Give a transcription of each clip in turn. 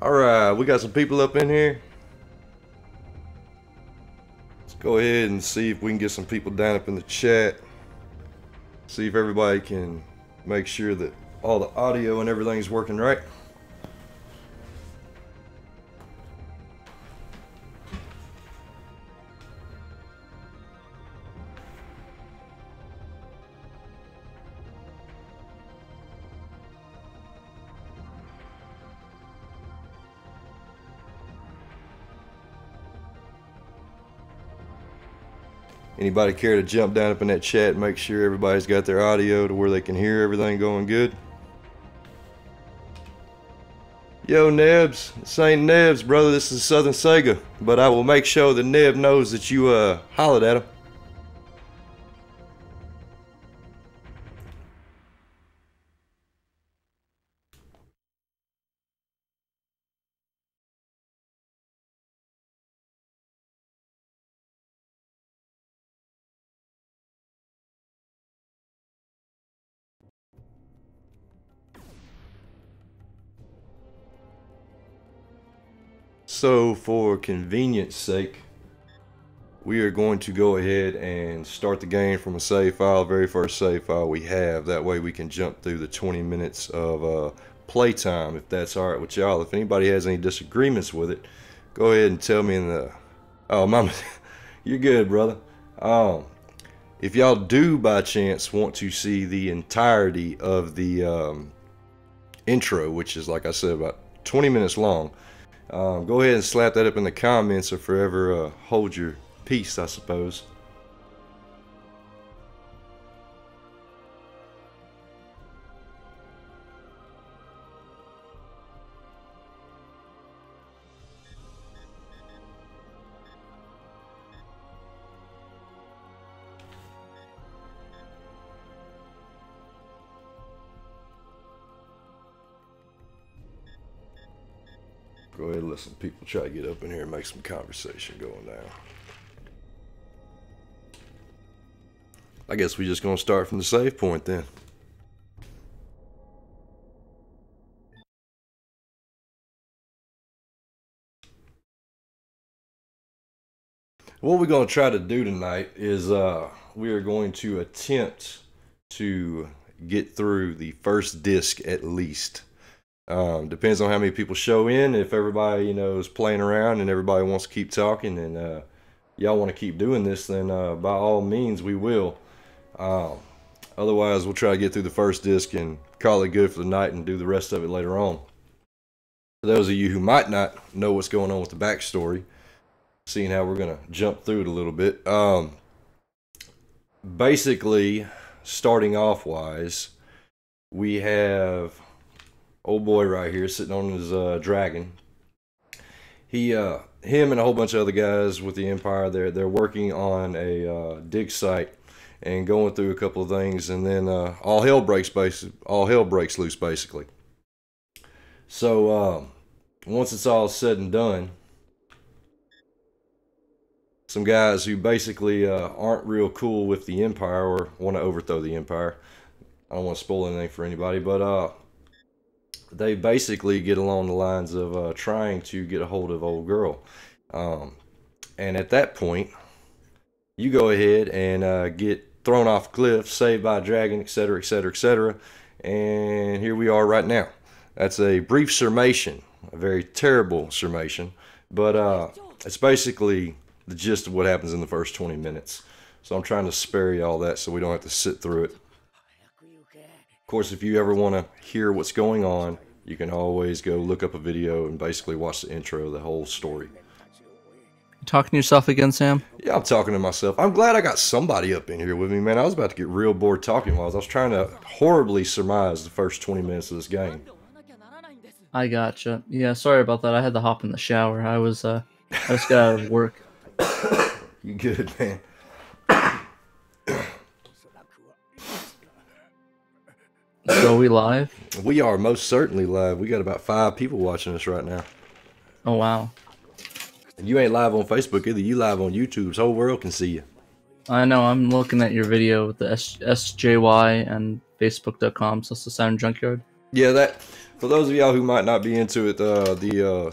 Alright, we got some people up in here. Let's go ahead and see if we can get some people down up in the chat. See if everybody can make sure that all the audio and everything's working right. Anybody care to jump down up in that chat and make sure everybody's got their audio to where they can hear everything going good? Yo, Nebs. This ain't Nebs, brother. This is Southern Sega. But I will make sure that Neb knows that you hollered at him. So for convenience sake, we are going to go ahead and start the game from a save file, very first save file we have. That way we can jump through the 20 minutes of playtime, if that's alright with y'all. If anybody has any disagreements with it, go ahead and tell me in the... Oh, mama, you're good, brother. If y'all do by chance want to see the entirety of the intro, which is, like I said, about 20 minutes long, go ahead and slap that up in the comments or forever hold your peace, I suppose. Go ahead and let some people try to get up in here and make some conversation going down. I guess we're just going to start from the save point then. What we're going to try to do tonight is we are going to attempt to get through the first disc at least. Depends on how many people show in. If everybody, you know, is playing around and everybody wants to keep talking and y'all want to keep doing this, then by all means we will. Otherwise, we'll try to get through the first disc and call it good for the night and do the rest of it later on. For those of you who might not know what's going on with the backstory, seeing how we're going to jump through it a little bit. Basically, starting off wise, we have old boy right here sitting on his dragon. Him and a whole bunch of other guys with the Empire, they're working on a dig site and going through a couple of things, and then all hell breaks loose basically. So once it's all said and done, some guys who basically aren't real cool with the Empire or want to overthrow the Empire. I don't want to spoil anything for anybody, but they basically get along the lines of trying to get a hold of old girl. And at that point, you go ahead and get thrown off a cliff, saved by a dragon, etc., etc., etc. And here we are right now. That's a brief summation, a very terrible summation, but it's basically the gist of what happens in the first 20 minutes. So I'm trying to spare you all that so we don't have to sit through it. Of course, if you ever want to hear what's going on, you can always go look up a video and basically watch the intro, the whole story. You talking to yourself again, Sam? Yeah, I'm talking to myself. I'm glad I got somebody up in here with me, man. I was about to get real bored talking while I was trying to horribly surmise the first 20 minutes of this game. I gotcha. Yeah, sorry about that. I had to hop in the shower. I just got out of work. You good, man? So are we live? We are most certainly live. We got about 5 people watching us right now. Oh, wow. And you ain't live on Facebook either. You live on YouTube. So the whole world can see you. I know, I'm looking at your video with the SJY and Facebook.com, so it's the Saturn Junkyard. Yeah, that. For those of y'all who might not be into it,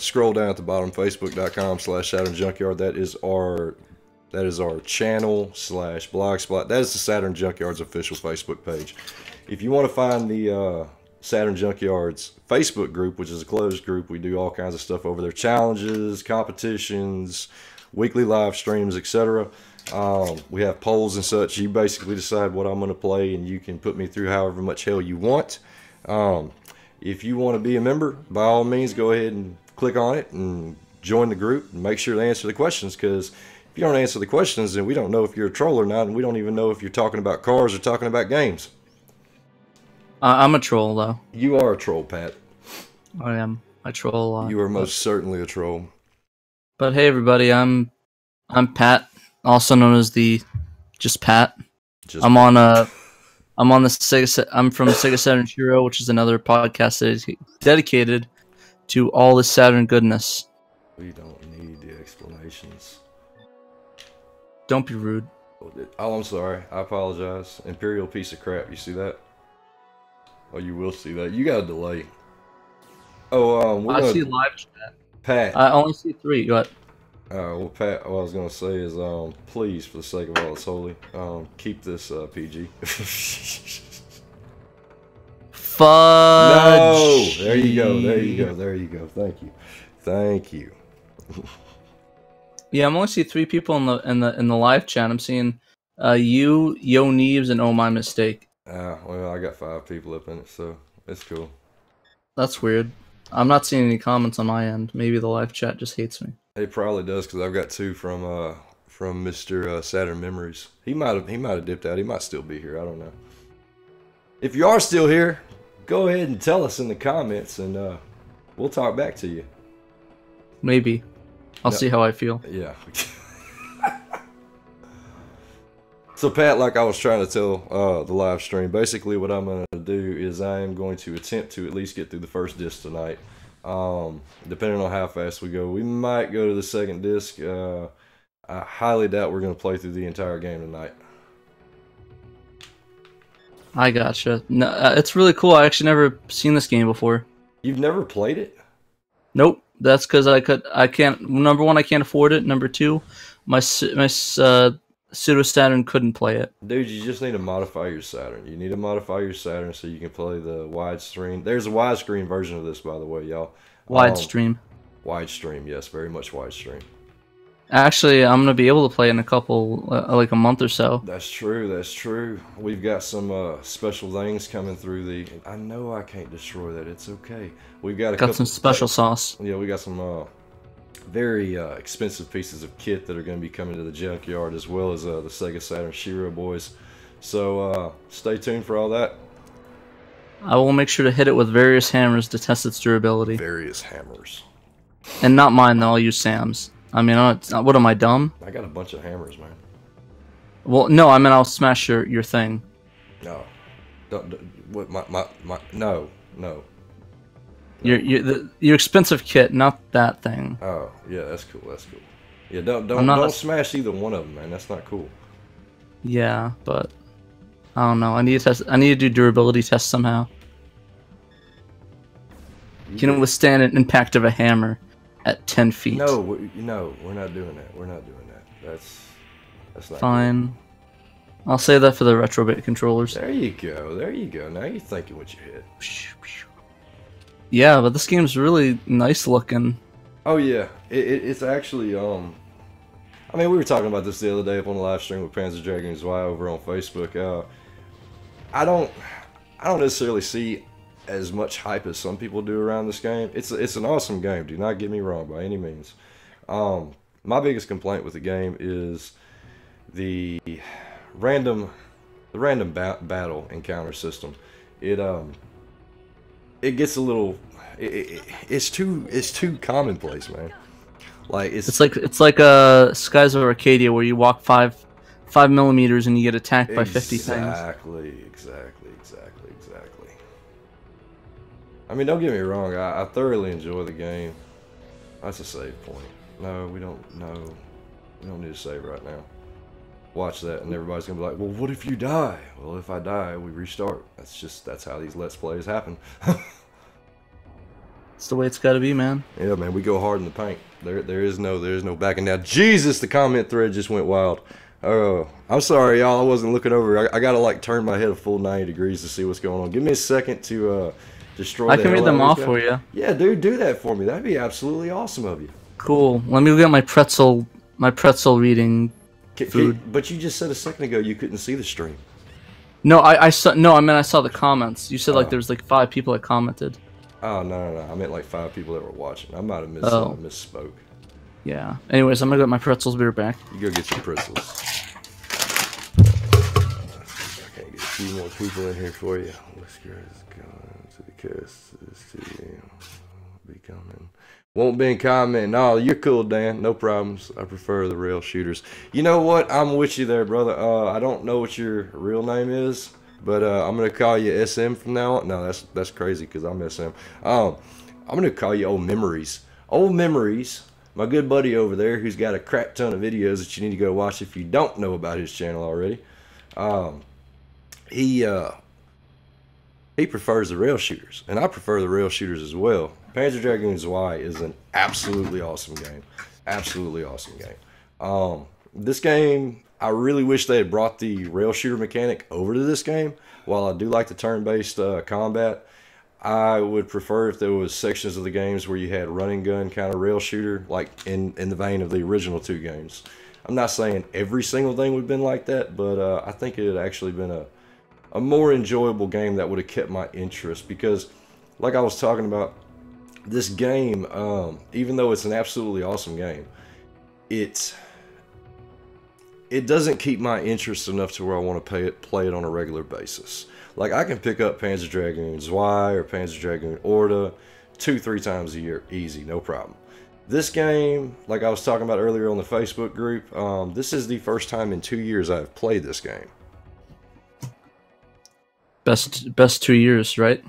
scroll down at the bottom, Facebook.com/Saturn Junkyard. That is our channel /blogspot. That is the Saturn Junkyard's official Facebook page. If you want to find the Saturn Junkyard's Facebook group, which is a closed group, we do all kinds of stuff over there: challenges, competitions, weekly live streams, etc. We have polls and such. You basically decide what I'm going to play, and you can put me through however much hell you want. If you want to be a member, by all means, go ahead and click on it and join the group and make sure to answer the questions, because if you don't answer the questions, then we don't know if you're a troll or not, and we don't even know if you're talking about cars or talking about games. I'm a troll, though. You are a troll, Pat. I am. I troll a lot. You are most certainly a troll. But hey, everybody, I'm Pat, also known as just Pat. I'm from Sega Saturn Hero, which is another podcast that is dedicated to all the Saturn goodness. We don't need the explanations. Don't be rude. Oh, I'm sorry. I apologize. Imperial piece of crap. You see that? Oh, you will see that. You got a delay. Oh, I see live chat. Pat. I only see 3. Go ahead. Well, Pat, what I was gonna say is, please, for the sake of all that's holy, keep this PG. Fudge. No, there you go, there you go, there you go. Thank you, thank you. Yeah, I'm only seeing 3 people in the live chat. I'm seeing you, Yo Neebs, and Oh My Mistake. Well, I got 5 people up in it, so it's cool. That's weird. I'm not seeing any comments on my end. Maybe the live chat just hates me. It probably does, because I've got 2 from Mr. Saturn Memories. He might have dipped out. He might still be here. I don't know. If you are still here, go ahead and tell us in the comments, and we'll talk back to you. Maybe. I'll see how I feel. Yeah. So Pat, like I was trying to tell the live stream, basically what I'm going to do is I am going to attempt to at least get through the first disc tonight. Depending on how fast we go, we might go to the second disc. I highly doubt we're going to play through the entire game tonight. I gotcha. No, it's really cool. I actually never seen this game before. You've never played it? Nope. That's because I can't. Number 1, I can't afford it. Number 2, my Pseudo Saturn couldn't play it. Dude, you just need to modify your Saturn. You need to modify your Saturn so you can play the widescreen. There's a widescreen version of this, by the way, y'all. Widestream. Widestream, yes, very much widestream. Actually, I'm gonna be able to play in a couple, like a month or so. That's true. That's true. We've got some special things coming through the. I know I can't destroy that. It's okay. We've got some special sauce. Yeah, we got some very expensive pieces of kit that are going to be coming to the junkyard, as well as the Sega Saturn Shiro boys. So stay tuned for all that. I will make sure to hit it with various hammers to test its durability. Various hammers. And not mine, though. I'll use Sam's. I mean, what am I, dumb? I got a bunch of hammers, man. Well, no, I mean, I'll smash your thing. No. What, no. Your expensive kit, not that thing. Oh, yeah, that's cool. That's cool. Yeah, don't smash either one of them, man. That's not cool. Yeah, but I don't know. I need to test. I need to do durability tests somehow. Can it withstand an impact of a hammer at 10 feet? No, we're not doing that. We're not doing that. That's not fine. Good. I'll say that for the Retrobit controllers. There you go. There you go. Now you're thinking what you hit. Yeah, but this game's really nice looking. Oh yeah, it's actually I mean, we were talking about this the other day up on the live stream with Panzer Dragoon Saga over on Facebook. I don't necessarily see as much hype as some people do around this game. It's an awesome game. Do not get me wrong by any means. my biggest complaint with the game is the random battle encounter system. It gets a little it's too commonplace, man. Like it's like Skies of Arcadia where you walk 5 millimeters and you get attacked by 50 things. Exactly. I mean, don't get me wrong. I thoroughly enjoy the game. That's a save point. No, we don't. No, we don't need to save right now. Watch that, and everybody's gonna be like, "Well, what if you die?" Well, if I die, we restart. That's how these Let's Plays happen. It's the way it's got to be, man. Yeah, man. We go hard in the paint. There is no backing down. Jesus, the comment thread just went wild. Oh, I'm sorry, y'all. I wasn't looking over. I gotta like turn my head a full 90 degrees to see what's going on. Give me a second to destroy. I can read them off for you. Yeah, dude, do that for me. That'd be absolutely awesome of you. Cool. Let me go get my pretzel reading food. But you just said a second ago you couldn't see the stream. No, I saw. No, I meant I saw the comments. You said like there was like 5 people that commented. Oh no! I meant like 5 people that were watching. I might have misspoke. Yeah. Anyways, I'm gonna get my pretzels. Be right back. You go get your pretzels. I can't get a few more people in here for you. Whisker is going to the cast. Be coming. Won't be in comment. No, you're cool, Dan. No problems. I prefer the rail shooters. You know what? I'm with you there, brother. I don't know what your real name is, but I'm gonna call you SM from now on. No, that's crazy because I'm SM. I'm gonna call you Old Memories. Old Memories. My good buddy over there, who's got a crap ton of videos that you need to go watch if you don't know about his channel already. He prefers the rail shooters, and I prefer the rail shooters as well. Panzer Dragoon Saga is an absolutely awesome game. Absolutely awesome game. This game, I really wish they had brought the rail shooter mechanic over to this game. While I do like the turn-based combat, I would prefer if there was sections of the games where you had running gun kind of rail shooter, like in the vein of the original 2 games. I'm not saying every single thing would have been like that, but I think it had actually been a more enjoyable game that would have kept my interest. Because, like I was talking about, this game, even though it's an absolutely awesome game, it doesn't keep my interest enough to where I want to play it on a regular basis. Like, I can pick up Panzer Dragoon Saga or Panzer Dragoon Orta 2-3 times a year, easy, no problem. This game, like I was talking about earlier on the Facebook group, this is the first time in 2 years I've played this game. Best 2 years, right?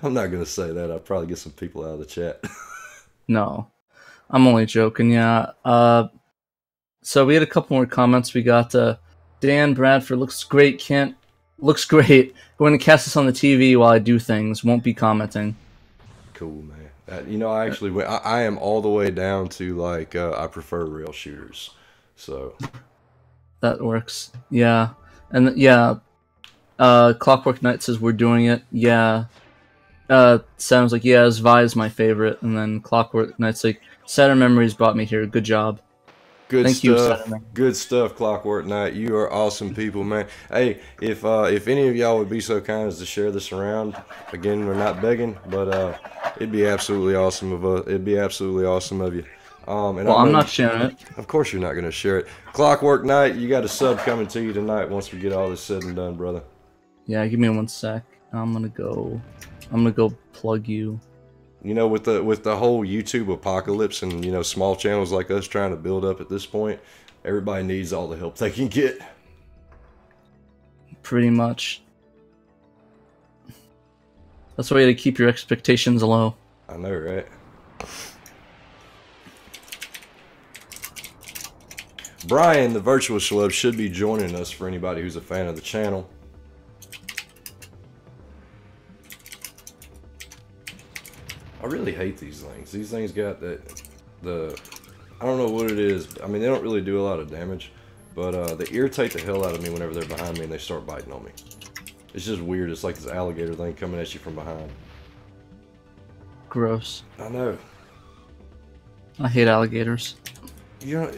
I'm not gonna say that. I'll probably get some people out of the chat. No, I'm only joking. Yeah. So we had a couple more comments. We got Dan Bradford looks great. Kent looks great. Going to cast this on the TV while I do things. Won't be commenting. Cool, man. You know, I am all the way down to like I prefer rail shooters. So that works. Yeah, and yeah. Clockwork Knight says we're doing it. Yeah. Sounds like yeah, Zvi's my favorite, and then Clockwork Knight's like Saturn Memories brought me here. Good job. Thank you, good stuff, Clockwork Knight. You are awesome people, man. Hey, if any of y'all would be so kind as to share this around, again, we're not begging, but it'd be absolutely awesome of you. And well, I'm not sharing it. Of course, you're not going to share it. Clockwork Knight, you got a sub coming to you tonight. Once we get all this said and done, brother. Yeah, give me 1 sec. I'm gonna go plug you. You know, with the whole YouTube apocalypse and, you know, small channels like us trying to build up at this point, everybody needs all the help they can get. Pretty much. That's the way to keep your expectations low. I know, right? Brian, the virtual schlub, should be joining us for anybody who's a fan of the channel. I really hate these things. These things got I don't know what it is. I mean, they don't really do a lot of damage, but they irritate the hell out of me whenever they're behind me and they start biting on me. It's just weird. It's like this alligator thing coming at you from behind. Gross. I know. I hate alligators. You know,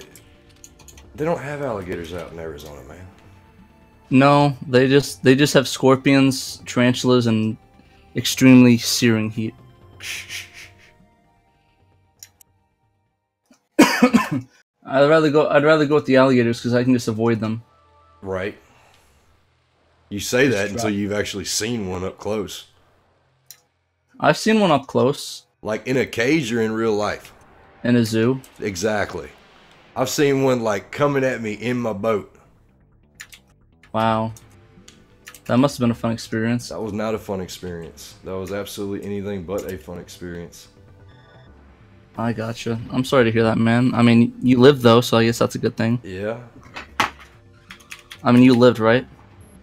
they don't have alligators out in Arizona, man. No, they just have scorpions, tarantulas, and extremely searing heat. I'd rather go with the alligators because I can just avoid them. Right. You say Just that until drop. you've actually seen one up close. I've seen one up close Like in a cage or in real life. in a zoo. Exactly. I've seen one like coming at me in my boat. Wow, that must have been a fun experience. That was not a fun experience. That was absolutely anything but a fun experience. I gotcha. I'm sorry to hear that, man. I mean, you lived though, so I guess that's a good thing. Yeah. I mean, you lived, right?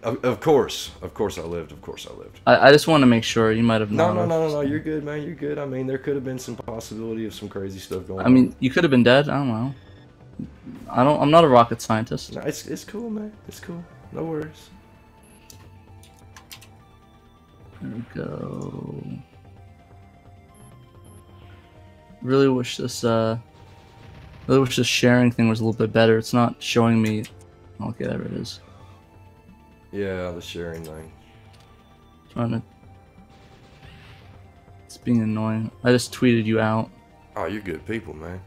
Of course. Of course I lived. Of course I lived. I just want to make sure. You might have No, not. no, Have, no, no, no. so. You're good, man. You're good. I mean, there could have been some possibility of some crazy stuff going I on. mean, you could have been dead. I don't know. I'm not a rocket scientist. No, it's cool, man. It's cool. No worries. There we go. Really wish this sharing thing was a little bit better. It's not showing me. Okay, there it is. Yeah, the sharing thing. Trying to. It's being annoying. I just tweeted you out. Oh, you're good people, man.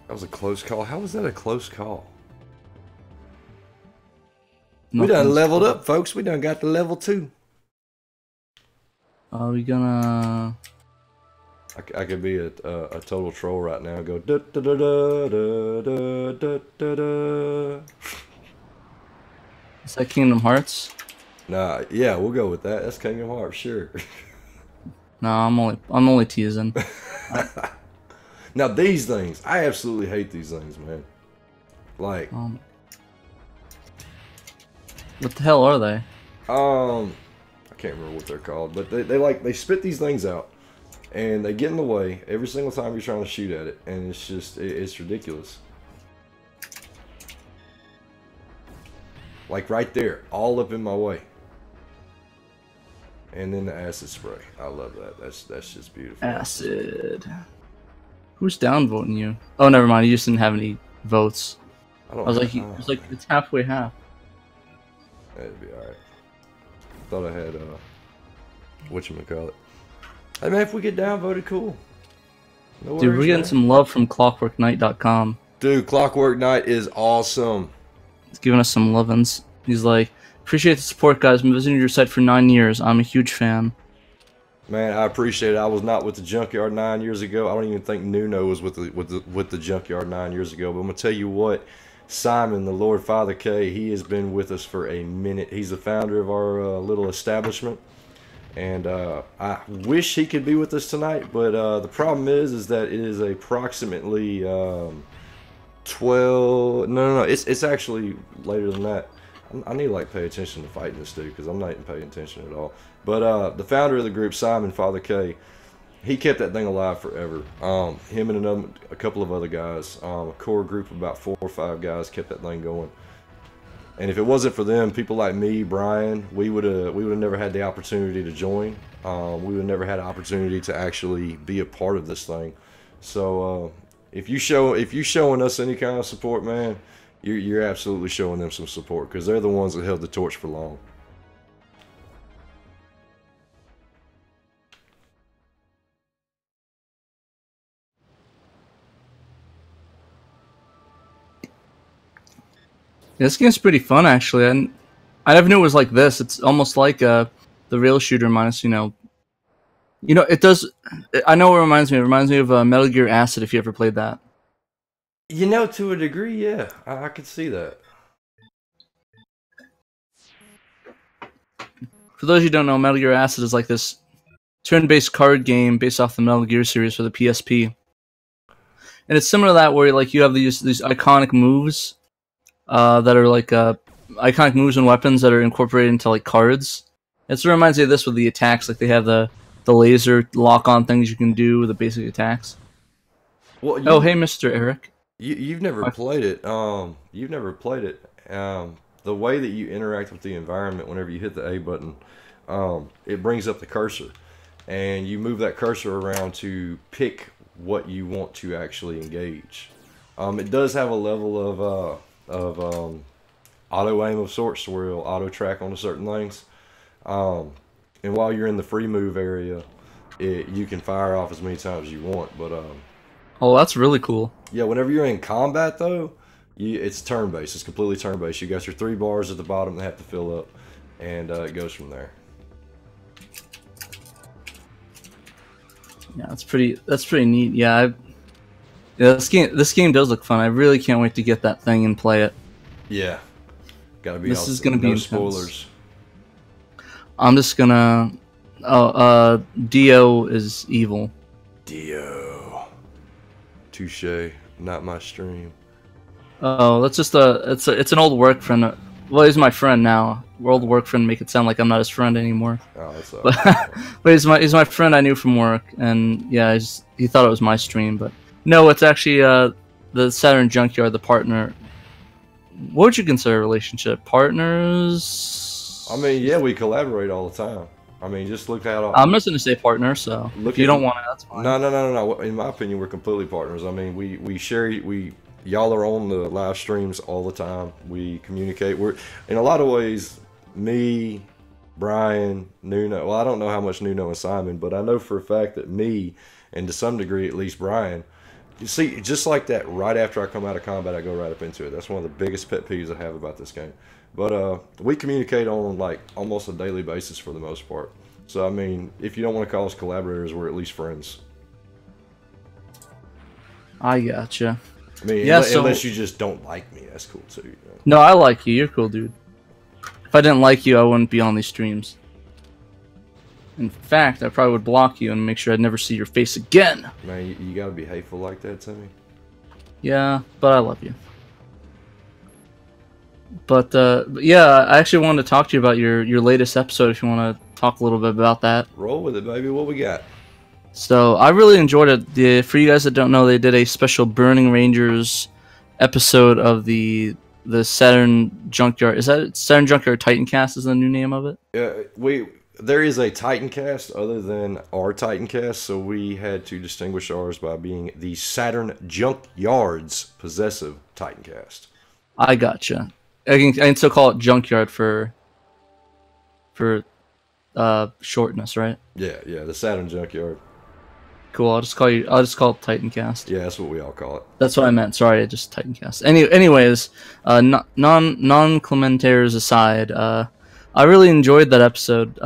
That was a close call. How was that a close call? We done leveled up, folks. We done got to level 2. Are we gonna? I could be a total troll right now and go da da da da da da da da. Is that Kingdom Hearts? Nah, yeah, we'll go with that. That's Kingdom Hearts, sure. No, I'm only teasing. Now these things, I absolutely hate these things, man. Like, what the hell are they? I can't remember what they're called, but they spit these things out, and they get in the way every single time you're trying to shoot at it, and it's just it's ridiculous. Like right there, all up in my way. And then the acid spray. I love that. That's just beautiful. Acid. Who's downvoting you? Oh, never mind. You just didn't have any votes. I was like, it's halfway half. That'd be alright. Thought I had whatchamacallit. Hey man, if we get downvoted, cool. No worries, dude, we're getting some love from ClockworkKnight.com. Dude, Clockwork Knight is awesome. He's giving us some lovin's. He's like, appreciate the support, guys. Been visiting your site for 9 years. I'm a huge fan. Man, I appreciate it. I was not with the Junkyard 9 years ago. I don't even think Nuno was with the Junkyard 9 years ago. But I'm gonna tell you what, Simon, the Lord Father K, he has been with us for a minute. He's the founder of our little establishment, and I wish he could be with us tonight. But the problem is that it is approximately 12. No. It's actually later than that. I need to like pay attention to fighting this dude because I'm not even paying attention at all. But the founder of the group, Simon Father K, he kept that thing alive forever. Him and a couple of other guys, a core group of about 4 or 5 guys, kept that thing going. And if it wasn't for them, people like me, Brian, we would have never had the opportunity to join. We would have never had an opportunity to actually be a part of this thing. So if you showing us any kind of support, man, you're absolutely showing them some support because they're the ones that held the torch for long. This game's pretty fun, actually. And I never knew it was like this. It's almost like the rail shooter minus, it does. I know what it reminds me. It reminds me of Metal Gear Acid. If you ever played that. To a degree, yeah, I could see that. For those who don't know, Metal Gear Acid is like this turn-based card game based off the Metal Gear series for the PSP. And it's similar to that, where like you have these iconic moves that are like iconic moves and weapons that are incorporated into like cards. It sort of reminds me of this with the attacks. Like they have the laser lock-on things you can do with the basic attacks. Well, oh, hey, Mr. Eric. You've never played it. You've never played it. The way that you interact with the environment whenever you hit the A button, it brings up the cursor, and you move that cursor around to pick what you want to actually engage. It does have a level of auto aim of sorts, where it'll auto track onto certain things. And while you're in the free move area, you can fire off as many times as you want. But Oh, that's really cool. Yeah, whenever you're in combat though, it's turn-based. It's completely turn-based. You got your 3 bars at the bottom that have to fill up, and it goes from there. Yeah, that's pretty neat. Yeah, this game does look fun. I really can't wait to get that thing and play it. Yeah, gotta be. This is gonna be no intense. spoilers. I'm just gonna. Oh, Dio is evil. Dio. Touche. Not my stream. Oh, that's just it's an old work friend. Well, he's my friend now. Old work friend make it sound like I'm not his friend anymore. Oh, that's but he's my friend I knew from work, and yeah, he thought it was my stream, but no, it's actually the Saturn Junkyard, the partner. What would you consider a relationship? Partners? I mean, yeah, we collaborate all the time. I mean, just look at all. I'm just gonna say partner, so if you don't want it, that's fine. No. In my opinion, we're completely partners. I mean, we share. Y'all are on the live streams all the time. We communicate. We're in a lot of ways. Me, Brian, Nuno. Well, I don't know how much Nuno and Simon, but I know for a fact that me, and to some degree at least Brian. You see, just like that, right after I come out of combat, I go right up into it. That's one of the biggest pet peeves I have about this game. But we communicate on like almost a daily basis for the most part. So I mean, if you don't want to call us collaborators, we're at least friends. I gotcha. I mean, yeah, unless you just don't like me, that's cool too. You know? No, I like you. You're cool, dude. If I didn't like you, I wouldn't be on these streams. In fact, I probably would block you and make sure I'd never see your face again. Man, you gotta be hateful like that to me. Yeah, but I love you. But yeah, I actually wanted to talk to you about your latest episode. If you want to talk a little bit about that. Roll with it, baby. What we got? So I really enjoyed it. For you guys that don't know, they did a special Burning Rangers episode of the Saturn Junkyard. Is that Saturn Junkyard Titancast? Is the new name of it? Yeah, there is a Titancast other than our Titancast, so we had to distinguish ours by being the Saturn Junkyard's possessive Titancast. I gotcha. I can still call it Junkyard for shortness, right? Yeah, the Saturn Junkyard. Cool. I'll just call it Titancast. Yeah, that's what we all call it. That's what I meant. Sorry, I just Titancast. Anyways, non-commentators aside, I really enjoyed that episode.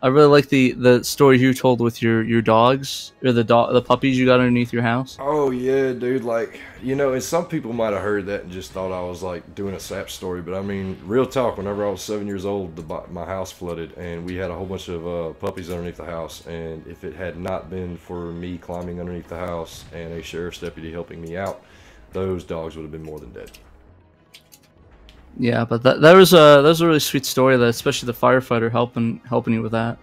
I really like the story you told with your dogs, or the puppies you got underneath your house. Oh yeah, dude. Like, you know, and some people might have heard that and just thought I was like doing a sap story, but I mean, real talk. Whenever I was 7 years old, my house flooded, and we had a whole bunch of puppies underneath the house. And if it had not been for me climbing underneath the house and a sheriff's deputy helping me out, those dogs would have been more than dead. Yeah, but that was a really sweet story. That especially the firefighter helping you with that.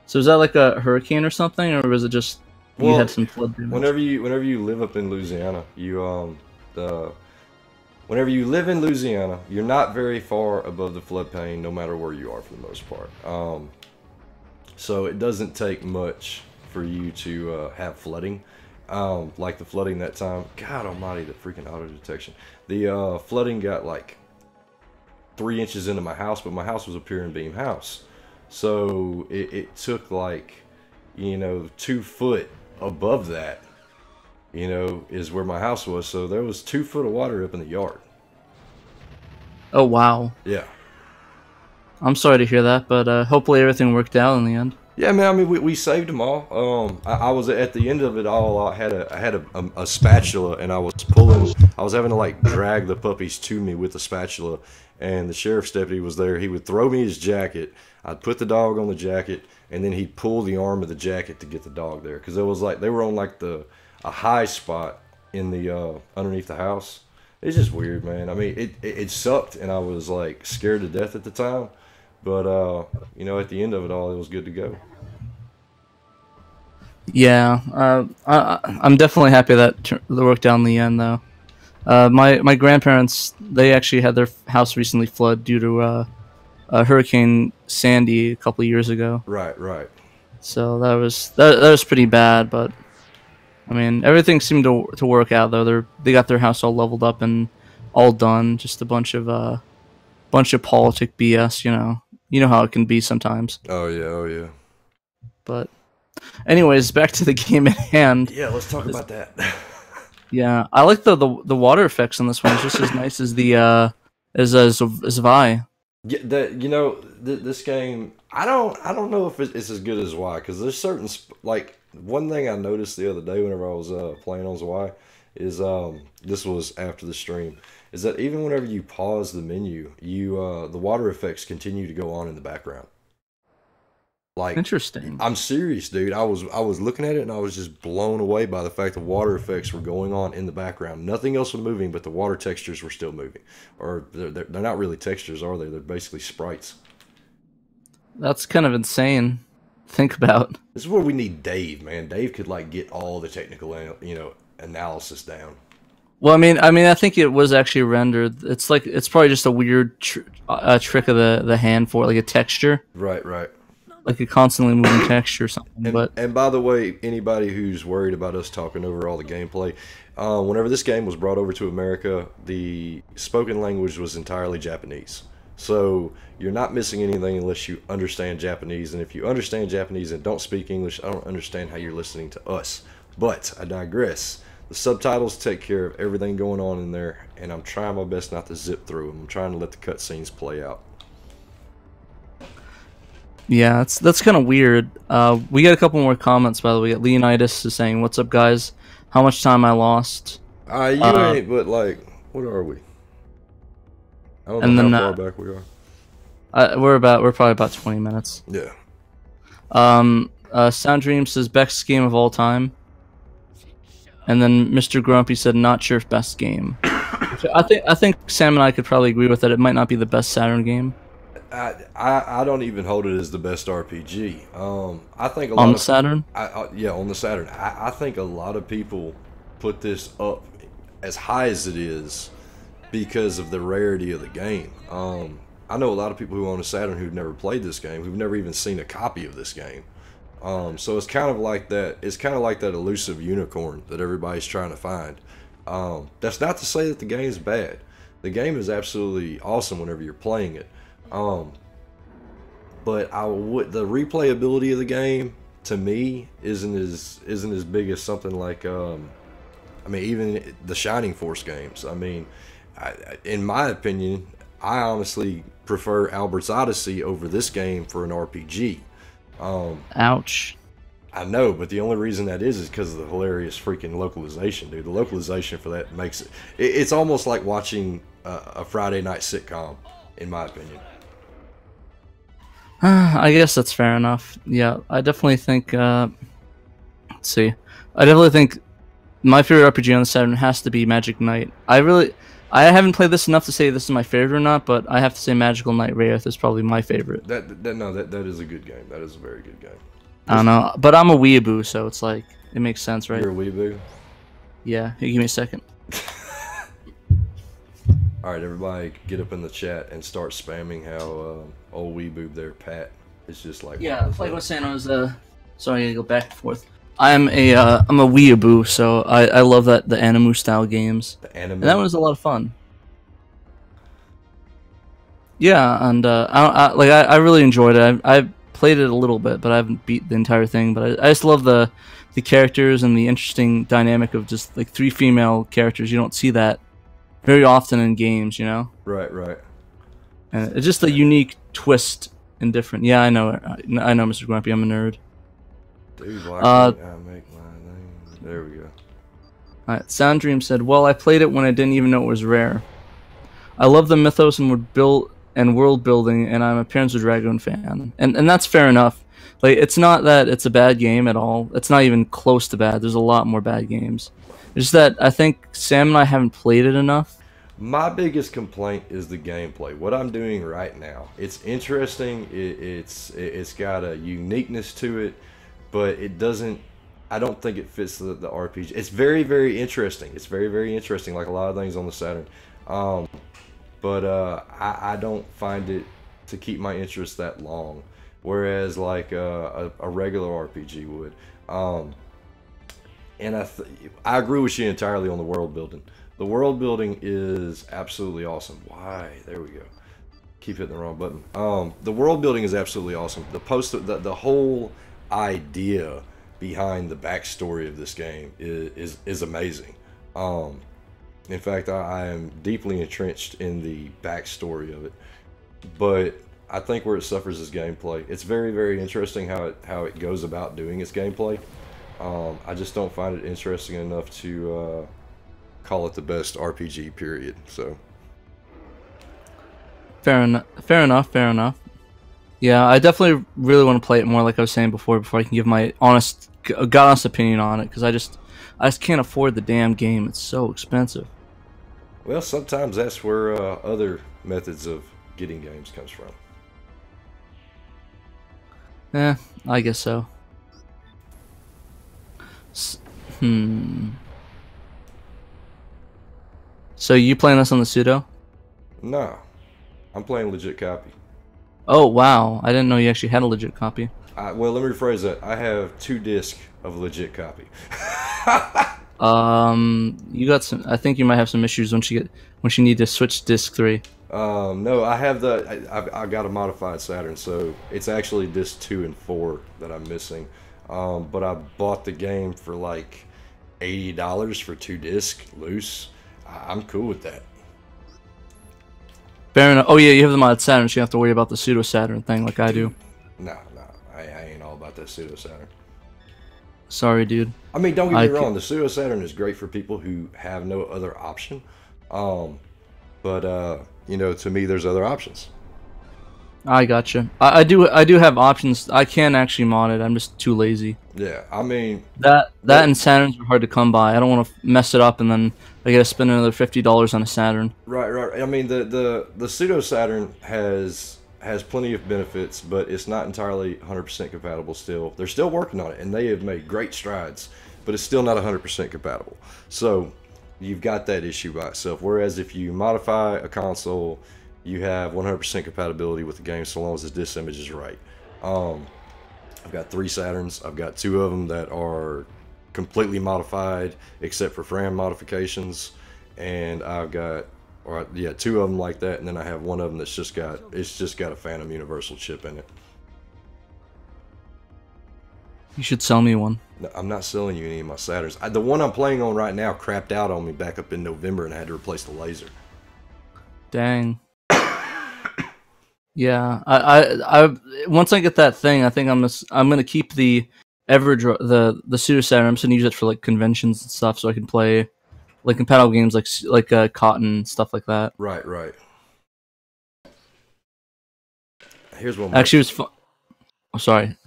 So is that like a hurricane or something, or was it just you had some flood damage? Whenever you live up in Louisiana, whenever you live in Louisiana, you're not very far above the floodplain, no matter where you are for the most part. So it doesn't take much for you to have flooding. Like the flooding that time. God Almighty, the freaking auto detection. The flooding got like 3 inches into my house, but my house was a pier and beam house, so it took like, you know, 2 foot above that, you know, is where my house was. So there was 2 foot of water up in the yard. Oh wow. Yeah. I'm sorry to hear that, but hopefully everything worked out in the end. Yeah, man. I mean, we saved them all. I was at the end of it all. I had a spatula, and I was having to like drag the puppies to me with the spatula. And the sheriff's deputy was there. He would throw me his jacket. I'd put the dog on the jacket, and then he'd pull the arm of the jacket to get the dog there. Because it was like they were on like a high spot in the underneath the house. It's just weird, man. I mean, it sucked, and I was like scared to death at the time. But you know, at the end of it all, it was good to go. Yeah, I'm definitely happy that worked out in the end, though. My grandparents, they actually had their house recently flood due to Hurricane Sandy a couple of years ago. Right. So that was pretty bad, but I mean, everything seemed to work out though. They got their house all leveled up and all done. Just a bunch of politic BS, you know. You know how it can be sometimes. Oh yeah. But anyways, back to the game at hand. Yeah, let's talk about that. Yeah, I like the water effects on this one. It's just as nice as the as Vi. Yeah, this game. I don't know if it's as good as Y, because there's certain like one thing I noticed the other day whenever I was playing on Y is this was after the stream, is that even whenever you pause the menu, the water effects continue to go on in the background. Like, interesting. I'm serious, dude. I was looking at it and I was just blown away by the fact the water effects were going on in the background. Nothing else was moving, but the water textures were still moving. Or they're not really textures, are they? They're basically sprites. That's kind of insane. Think about. This is where we need Dave, man. Dave could like get all the technical, analysis down. Well, I think it was actually rendered. It's probably just a weird trick of the hand for like a texture. Right, right. Like a constantly moving texture or something. And by the way, anybody who's worried about us talking over all the gameplay, whenever this game was brought over to America, the spoken language was entirely Japanese. So you're not missing anything unless you understand Japanese. And if you understand Japanese and don't speak English, I don't understand how you're listening to us. But I digress. The subtitles take care of everything going on in there, and I'm trying my best not to zip through them. I'm trying to let the cutscenes play out. Yeah, that's kind of weird. We got a couple more comments, by the way. Leonidas is saying, "What's up, guys? How much time I lost?" You ain't, but like, what are we? I don't know how far back we are. We're probably about 20 minutes. Yeah. Sound Dream says best game of all time, and then Mr. Grumpy said not sure if best game. I think Sam and I could probably agree with that. It might not be the best Saturn game. I don't even hold it as the best RPG. I think a lot on of Saturn. Yeah, on the Saturn. I think a lot of people put this up as high as it is because of the rarity of the game. I know a lot of people who own a Saturn who've never played this game, who've never even seen a copy of this game. So it's kind of like that. It's kind of like that elusive unicorn that everybody's trying to find. That's not to say that the game's bad. The game is absolutely awesome whenever you're playing it. But the replayability of the game to me isn't as big as something like even the Shining Force games. In my opinion, I honestly prefer Albert's Odyssey over this game for an RPG. Ouch. I know, but the only reason that is because of the hilarious freaking localization, dude. The localization for that makes it's almost like watching a Friday night sitcom, in my opinion. I guess that's fair enough. Yeah, I definitely think. Let's see. I definitely think my favorite RPG on the Saturn has to be Magic Knight. I haven't played this enough to say this is my favorite or not, but I have to say Magical Knight Wraith is probably my favorite. That is a good game. That is a very good game. I don't know, but I'm a weeaboo, so it's like it makes sense, right? You're a weeaboo? Yeah. Hey, give me a second. All right, everybody, get up in the chat and start spamming how old weeboob there, Pat. It's just like like I was saying, I was sorry, I gotta go back and forth. I'm a weeaboo, so I love the anime style games. The anime. And that was a lot of fun. Yeah, and I really enjoyed it. I played it a little bit, but I haven't beat the entire thing. But I just love the characters and the interesting dynamic of just like 3 female characters. You don't see that very often in games, you know? Right, right. And it's just a unique twist and different. Yeah, I know, Mr. Grumpy. I'm a nerd. Dude, why can't I make my name? There we go. Alright, Sound Dream said, well, I played it when I didn't even know it was rare. I love the mythos and world building, and I'm a Panzer Dragoon fan. And that's fair enough. Like, it's not that it's a bad game at all. It's not even close to bad. There's a lot more bad games. It's just that I think Sam and I haven't played it enough. My biggest complaint is the gameplay. What I'm doing right now, it's interesting. It's got a uniqueness to it, but it doesn't. I don't think it fits the RPG. It's very, very interesting. It's very, very interesting, like a lot of things on the Saturn. But I don't find it to keep my interest that long, whereas like a regular RPG would. And I agree with you entirely on the world building. The world building is absolutely awesome. Why? There we go. Keep hitting the wrong button. The world building is absolutely awesome. The whole idea behind the backstory of this game is amazing. In fact, I am deeply entrenched in the backstory of it, but I think where it suffers is gameplay. It's very, very interesting how it goes about doing its gameplay. I just don't find it interesting enough to call it the best RPG. Period. So. Fair enough. Fair enough. Fair enough. Yeah, I definitely really want to play it more, like I was saying before I can give my honest opinion on it, because I just can't afford the damn game. It's so expensive. Well, sometimes that's where other methods of getting games comes from. Yeah, I guess so. So you playing this on the pseudo? No, I'm playing legit copy. Oh wow, I didn't know you actually had a legit copy. Well, let me rephrase that. I have 2 discs of legit copy. You got some. I think you might have some issues when you need to switch disc 3. No, I have I got a modified Saturn, so it's actually disc 2 and 4 that I'm missing. But I bought the game for like $80 for 2 discs loose. I'm cool with that. Fair enough. Oh yeah, you have the mod Saturn, so you don't have to worry about the pseudo Saturn thing like I do. No, I ain't all about that pseudo Saturn. Sorry, dude. I mean, don't get me wrong. The pseudo Saturn is great for people who have no other option. But you know, to me, there's other options. I gotcha. I do have options. I can actually mod it. I'm just too lazy. Yeah, I mean that and Saturns are hard to come by. I don't want to mess it up and then I gotta spend another $50 on a Saturn. Right. I mean the pseudo Saturn has plenty of benefits, but it's not entirely 100% compatible still. They're still working on it, and they have made great strides, but it's still not 100% compatible. So you've got that issue by itself. Whereas if you modify a console, you have 100% compatibility with the game so long as the disc image is right. I've got 3 Saturns. I've got 2 of them that are completely modified except for frame modifications, and I've got 2 of them like that, and then I have one of them that's just got a Phantom Universal chip in it. You should sell me one. No, I'm not selling you any of my Saturns. The one I'm playing on right now crapped out on me back up in November, and I had to replace the laser. Dang. Yeah, I once I get that thing, I think I'm gonna keep the the pseudo Saturn. I'm just gonna use it for like conventions and stuff, so I can play like compatible games like Cotton, stuff like that. Right. Here's one. Actually, it was fun. Oh, sorry.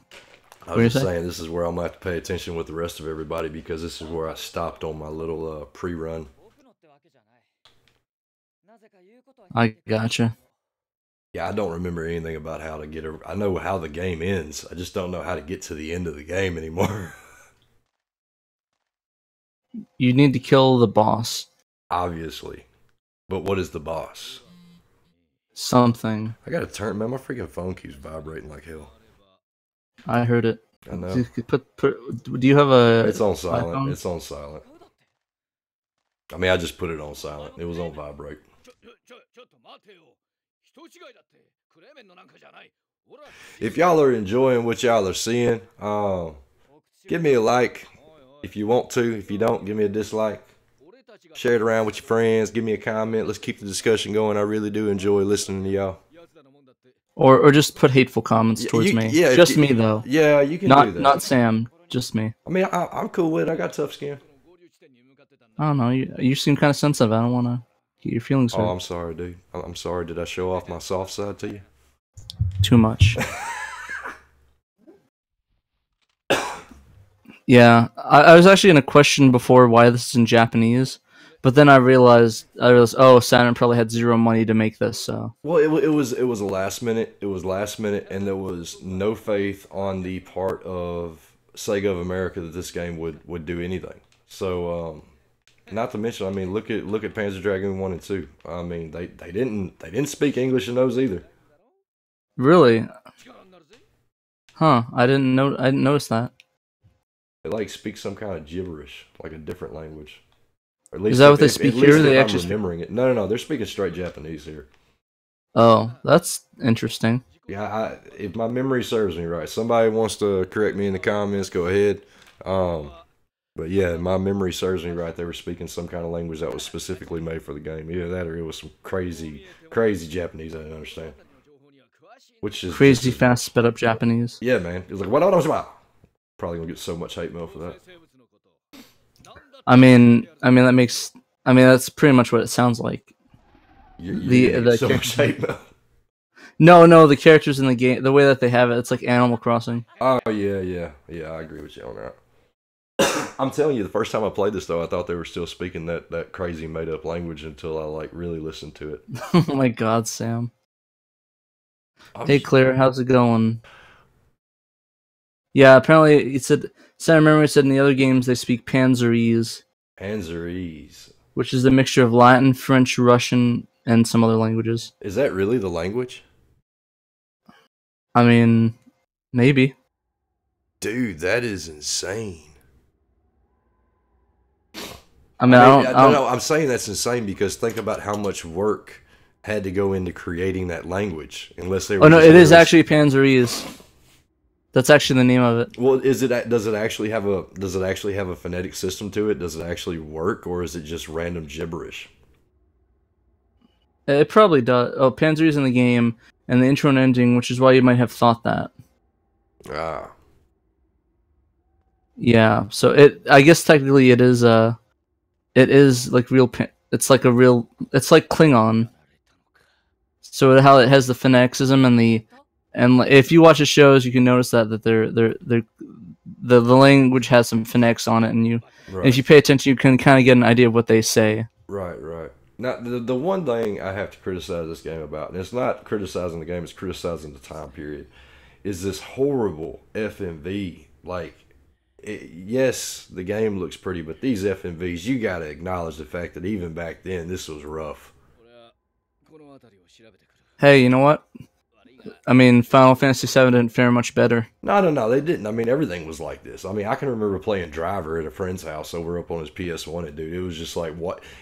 I was just saying, this is where I'm gonna have to pay attention with the rest of everybody, because this is where I stopped on my little pre-run. I gotcha. Yeah, I don't remember anything about how to get I know how the game ends. I just don't know how to get to the end of the game anymore. You need to kill the boss. Obviously. But what is the boss? Something. I gotta turn, man, my freaking phone keeps vibrating like hell. I heard it. I know. Do you have a... It's on silent. iPhone? It's on silent. I mean, I just put it on silent. It was on vibrate. If y'all are enjoying what y'all are seeing, give me a like if you want to. If you don't, give me a dislike. Share it around with your friends. Give me a comment. Let's keep the discussion going. I really do enjoy listening to y'all. Or just put hateful comments towards me. Yeah, just me though. Yeah, you can do that. Not Sam, just me. I mean, I'm cool with it. I got tough skin. I don't know. You seem kind of sensitive. I don't want to get your feelings hurt. Oh, I'm sorry, dude. I'm sorry. Did I show off my soft side to you? Too much. Yeah, I was actually going to question before why this is in Japanese, but then I realized, oh, Saturn probably had zero money to make this. So well, it was a last minute. It was last minute, and there was no faith on the part of Sega of America that this game would do anything. So, not to mention, I mean, look at Panzer Dragoon 1 and 2. I mean, they didn't speak English in those either. Really? Huh? I didn't notice that. They like speak some kind of gibberish, like a different language. Or at least is that what they speak here? They actually remembering it. No, they're speaking straight Japanese here. Oh, that's interesting. Yeah, if my memory serves me right, somebody wants to correct me in the comments, go ahead. But yeah, my memory serves me right. They were speaking some kind of language that was specifically made for the game. Either that or it was some crazy, crazy Japanese I didn't understand. Which is crazy fast sped up Japanese. Yeah, man. It was like, what else about? Probably gonna get so much hate mail for that. I mean that makes. I mean that's pretty much what it sounds like. The so much hate mail. No, the characters in the game, the way that they have it, it's like Animal Crossing. Oh yeah. I agree with you on that. I'm telling you, the first time I played this though, I thought they were still speaking that crazy made up language until I like really listened to it. Oh my God, Sam. Hey Claire, how's it going? Yeah, apparently it said. I remember it said in the other games they speak Panzerese. Panzerese, which is a mixture of Latin, French, Russian, and some other languages. Is that really the language? I mean, maybe. Dude, that is insane. I mean, I don't know. I'm saying that's insane because think about how much work had to go into creating that language. Unless they were. Oh no, it is actually Panzerese. That's actually the name of it. Well, is it? Does it actually have a phonetic system to it? Does it actually work, or is it just random gibberish? It probably does. Oh, Panzerese in the game and the intro and ending, which is why you might have thought that. Ah. Yeah. So I guess technically it is like real. It's like Klingon. So how it has the phoneticism and if you watch the shows, you can notice that the language has some phonetics on it, and if you pay attention, you can kind of get an idea of what they say. Right. Now, the one thing I have to criticize this game about, and it's not criticizing the game, it's criticizing the time period, is this horrible FMV. Like, yes, the game looks pretty, but these FMVs, you got to acknowledge the fact that even back then, this was rough. Hey, you know what? I mean, Final Fantasy VII didn't fare much better. No, they didn't. I mean, everything was like this. I mean, I can remember playing Driver at a friend's house over up on his PS1. And dude, it was just like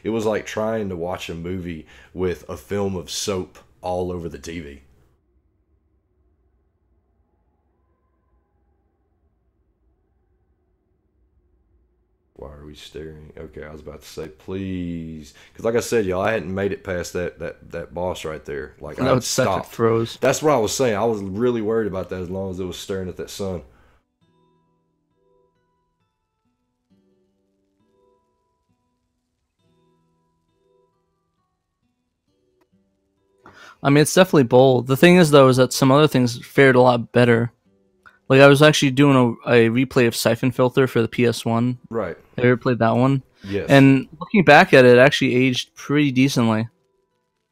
it was like trying to watch a movie with a film of soap all over the TV. Why are we staring? Okay, I was about to say, please, because like I said, y'all, I hadn't made it past that boss right there. Like I stopped. It froze. That's what I was saying. I was really worried about that as long as it was staring at that sun. I mean, it's definitely bold. The thing is, though, is that some other things fared a lot better. Like, I was actually doing a replay of Siphon Filter for the PS1. Right. Have you ever played that one? Yes. And looking back at it, it actually aged pretty decently.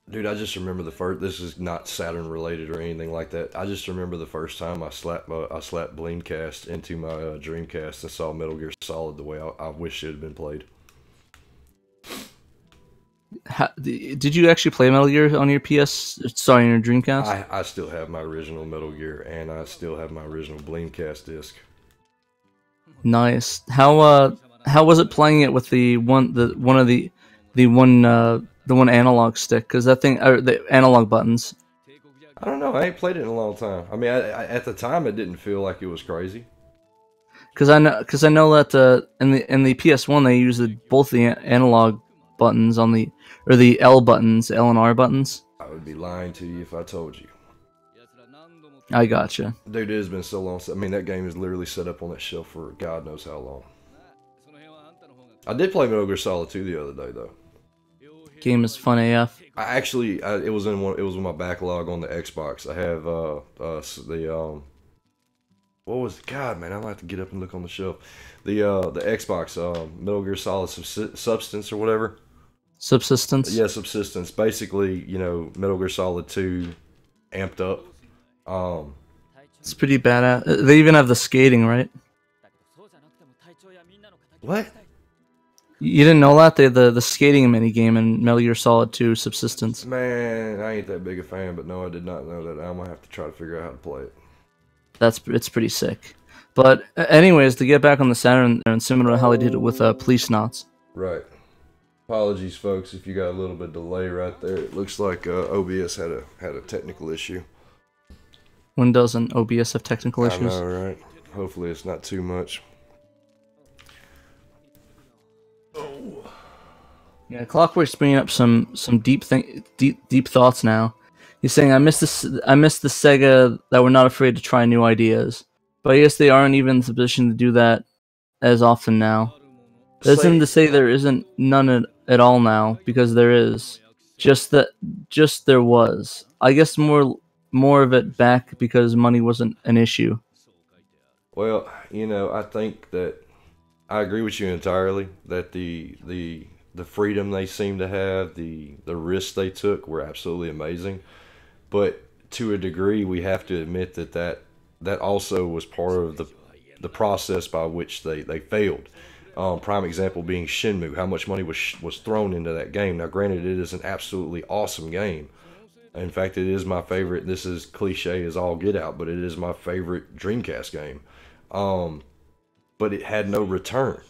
Dude, I just remember the first. This is not Saturn related or anything like that. I just remember the first time I slapped Bleamcast into my Dreamcast and saw Metal Gear Solid the way I wish it had been played. Did you actually play Metal Gear on your on your Dreamcast? I still have my original Metal Gear, and I still have my original Bleamcast disc. Nice. How was it playing it with the one analog stick? Because that thing, the analog buttons. I don't know. I ain't played it in a long time. I mean, at the time, it didn't feel like it was crazy. Because I know that in the PS1 they used both the analog buttons or the L buttons, L and R buttons. I would be lying to you if I told you. I gotcha. Dude, it has been so long. I mean, that game is literally set up on that shelf for God knows how long. I did play Metal Gear Solid 2 the other day, though. Game is fun AF. It was in my backlog on the Xbox. I have what was it? God, man, I'm gonna have to get up and look on the shelf. The Xbox Metal Gear Solid Substance or whatever. Subsistence. Yeah, Subsistence. Basically, Metal Gear Solid 2 amped up. It's pretty badass. They even have the skating, right? What? You didn't know that? They have the skating minigame in Metal Gear Solid 2 Subsistence. Man, I ain't that big a fan, but no, I did not know that. I'm gonna have to try to figure out how to play it. It's pretty sick. But anyways, to get back on the Saturn and similar to how they did it with Police Knots. Right. Apologies, folks, if you got a little bit of delay right there. It looks like OBS had a technical issue. When doesn't OBS have technical issues? I know, right? Hopefully it's not too much. Yeah, Clockwork's bringing up some deep thoughts now. He's saying, I miss the Sega that were not afraid to try new ideas, but I guess they aren't even in the position to do that as often now. That isn't to say there isn't none at all now, because there is. Just there was. I guess more of it back because money wasn't an issue. Well, you know, I think that I agree with you entirely that the freedom they seem to have, the risks they took were absolutely amazing. But to a degree, we have to admit that also was part of the process by which they failed. Prime example being Shenmue. How much money was thrown into that game? Now, granted, it is an absolutely awesome game. In fact, it is my favorite. This is cliche as all get out, but it is my favorite Dreamcast game. But it had no return.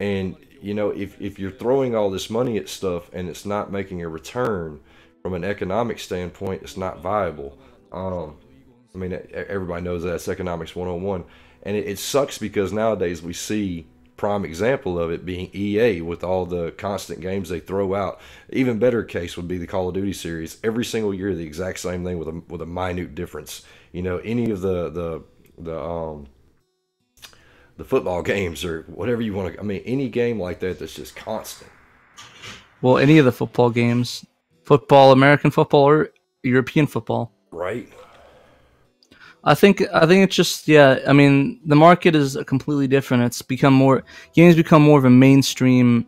And you know, if you're throwing all this money at stuff and it's not making a return from an economic standpoint, it's not viable. I mean, everybody knows that's economics 101. And it sucks because nowadays we see prime example of it being EA with all the constant games they throw out. Even better case would be the Call of Duty series. Every single year, the exact same thing with a minute difference. You know, any of the football games or whatever you want to. I mean, any game like that that's just constant. Well, any of the football games, football, American football, or European football, right? I think it's just, yeah. I mean, the market is completely different. It's become more games become more of a mainstream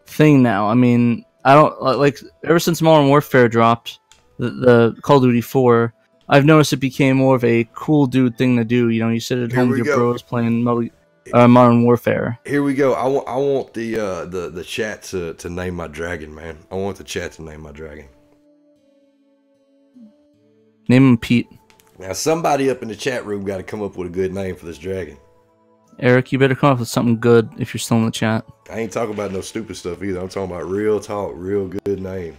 thing now. I mean, I don't like ever since Modern Warfare dropped, the Call of Duty 4. I've noticed it became more of a cool dude thing to do. You know, you sit at home with your bros playing Modern Warfare. Here we go. I want the chat to name my dragon, man. I want the chat to name my dragon. Name him Pete. Now somebody up in the chat room got to come up with a good name for this dragon. Eric, you better come up with something good if you're still in the chat. I ain't talking about no stupid stuff either. I'm talking about real talk, real good name.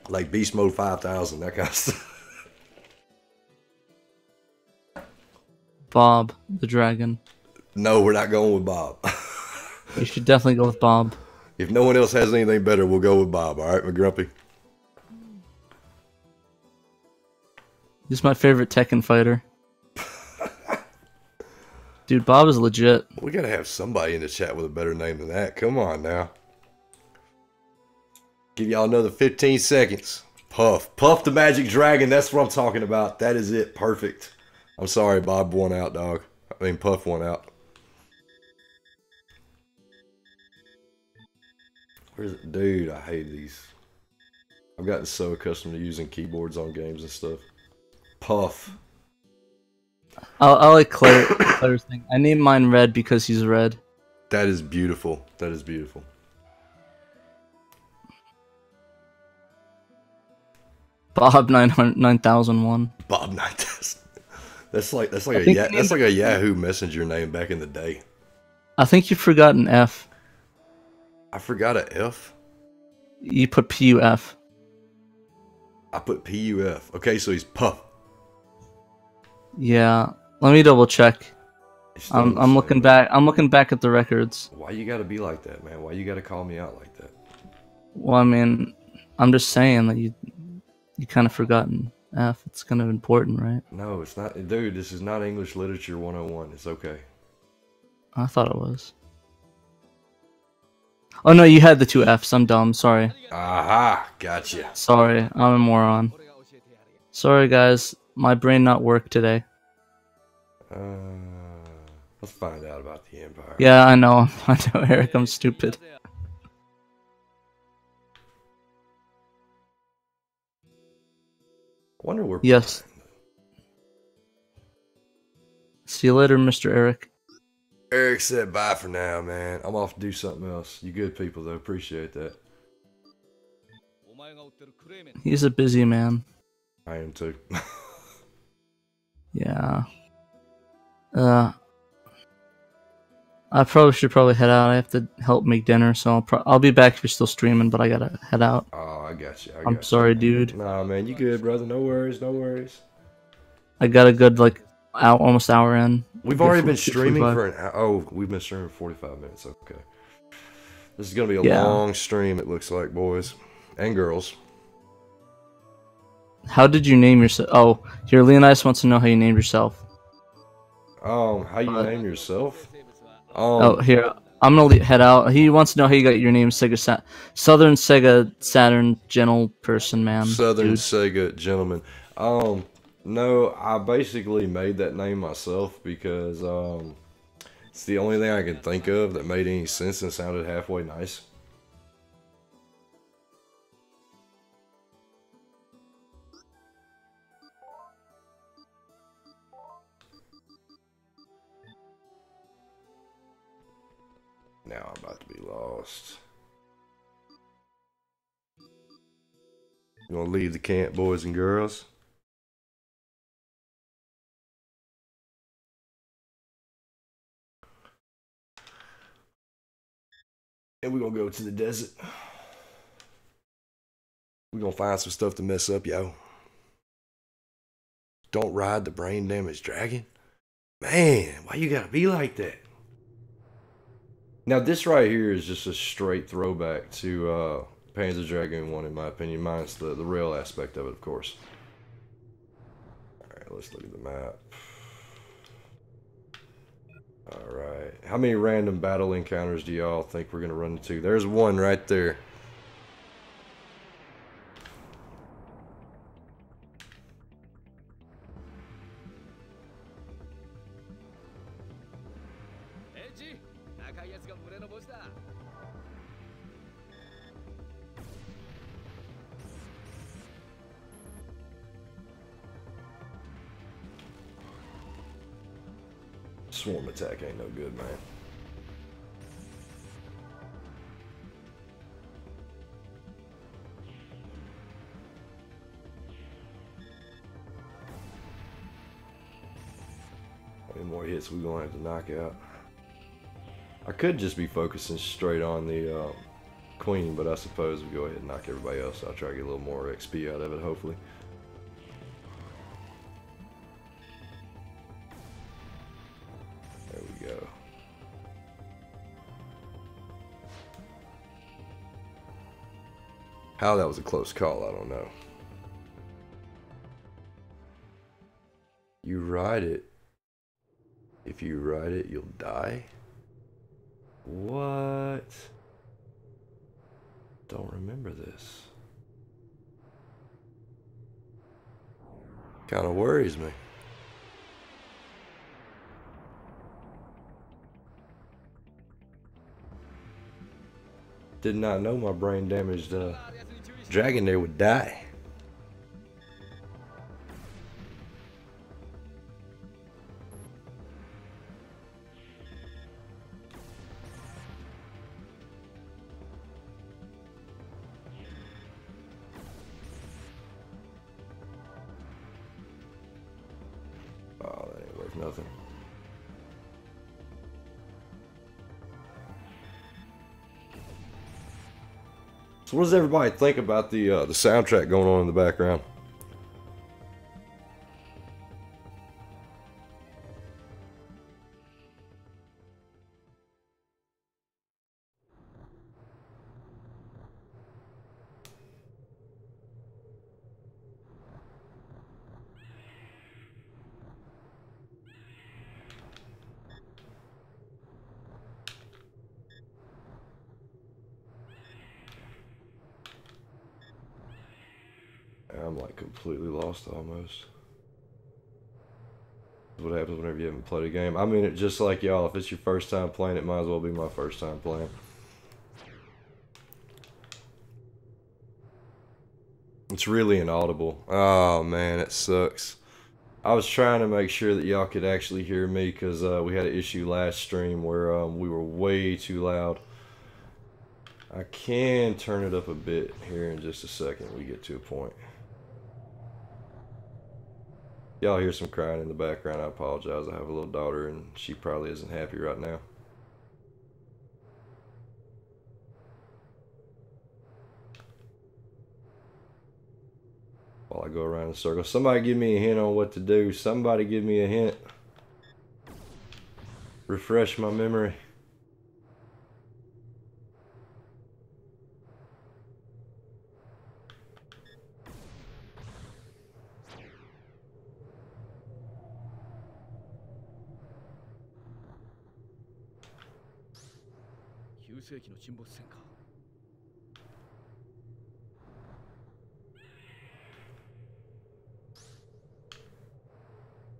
Like Beast Mode 5000, that kind of stuff. Bob the dragon. No, we're not going with Bob. You should definitely go with Bob. If no one else has anything better, we'll go with Bob. All right, McGrumpy? He's my favorite Tekken fighter. Dude, Bob is legit. We gotta have somebody in the chat with a better name than that. Come on now. Give y'all another 15 seconds. Puff. Puff the Magic Dragon. That's what I'm talking about. That is it. Perfect. I'm sorry, Bob won out, dog. I mean, Puff won out. Where's it? Dude, I hate these. I've gotten so accustomed to using keyboards on games and stuff. Puff. I like Claire's thing. I named mine Red because he's red. That is beautiful. That is beautiful. Bob 9001. Bob 9000. That's like a Yahoo Messenger name back in the day. I think you forgot an F. I forgot an F. You put PUF. I put PUF. Okay, so he's Puff. Yeah, let me double check. I'm looking back. I'm looking back at the records. Why you gotta be like that, man? Why you gotta call me out like that? Well, I mean, I'm just saying that you kind of forgotten F. It's kind of important, right? No, it's not, dude. This is not English Literature 101. It's okay. I thought it was. Oh no, you had the two Fs. I'm dumb. Sorry. Aha, gotcha. Sorry, I'm a moron. Sorry, guys. My brain not work today. Let's find out about the Empire. Yeah, I know. I know, Eric. I'm stupid. I wonder where. Yes. See you later, Mr. Eric. Eric said bye for now, man. I'm off to do something else. You good people, though. Appreciate that. He's a busy man. I am too. Yeah. I should head out. I have to help make dinner, so I'll be back if you're still streaming, but I gotta head out. Oh, I got you. I'm sorry, dude. Nah, man, you good, brother. No worries, no worries. I got a good, almost hour in. We've already been streaming for an hour. Oh, we've been streaming for 45 minutes. Okay. This is gonna be a long stream. It looks like, boys and girls. How did you name yourself? Oh, here, Leonidas wants to know how you named yourself. How you name yourself? Oh, here, I'm gonna head out. He wants to know how you got your name, Southern Sega Saturn Gentle Person, man. Southern Sega Gentleman. No, I basically made that name myself because it's the only thing I could think of that made any sense and sounded halfway nice. Now I'm about to be lost. You want to leave the camp, boys and girls? And we're going to go to the desert. We're going to find some stuff to mess up, yo. Don't ride the brain damaged dragon. Man, why you got to be like that? Now, this right here is just a straight throwback to Panzer Dragoon 1, in my opinion. Minus the rail aspect of it, of course. Alright, let's look at the map. Alright. How many random battle encounters do y'all think we're going to run into? There's one right there. Swarm attack ain't no good, man. Any more hits we're gonna have to knock out. I could just be focusing straight on the queen, but I suppose we go ahead and knock everybody else. I'll try to get a little more XP out of it, hopefully. How that was a close call, I don't know. You ride it. If you ride it, you'll die? What? Don't remember this. Kind of worries me. Did not know my brain damaged dragon there would die. Oh, that ain't worth nothing. So what does everybody think about the soundtrack going on in the background? I'm like completely lost almost. That's what happens whenever you haven't played a game. I mean it just like y'all. If it's your first time playing, it might as well be my first time playing. It's really inaudible. Oh man, it sucks. I was trying to make sure that y'all could actually hear me because we had an issue last stream where we were way too loud. I can turn it up a bit here in just a second. We get to a point. Y'all hear some crying in the background. I apologize. I have a little daughter and she probably isn't happy right now. While I go around in a circle. Somebody give me a hint on what to do. Somebody give me a hint. Refresh my memory.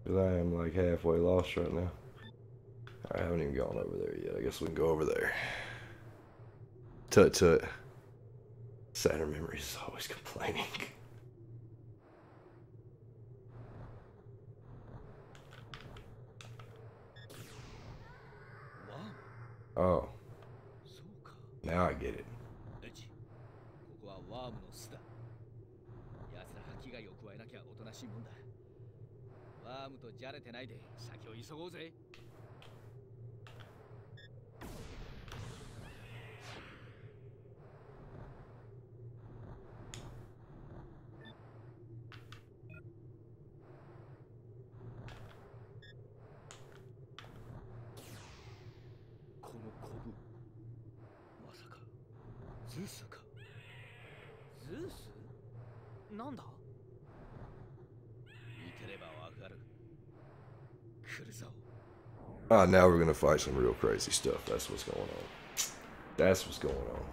Cause I am like halfway lost right now. I haven't even gone over there yet. I guess we can go over there. Tut tut. Saturn memories is always complaining. Oh. Now I get it. Ah, now we're gonna fight some real crazy stuff. That's what's going on. That's what's going on.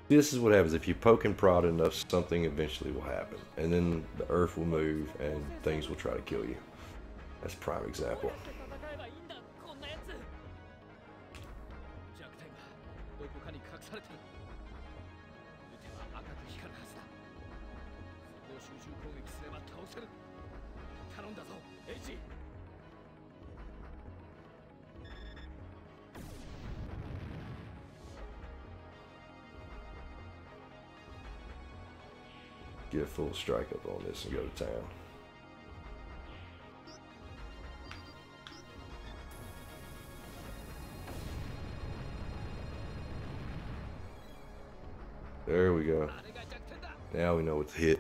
This is what happens if you poke and prod enough, something eventually will happen. And then the earth will move and things will try to kill you. That's a prime example. Get a full strike up on this and go to town. There we go. Now we know what to hit.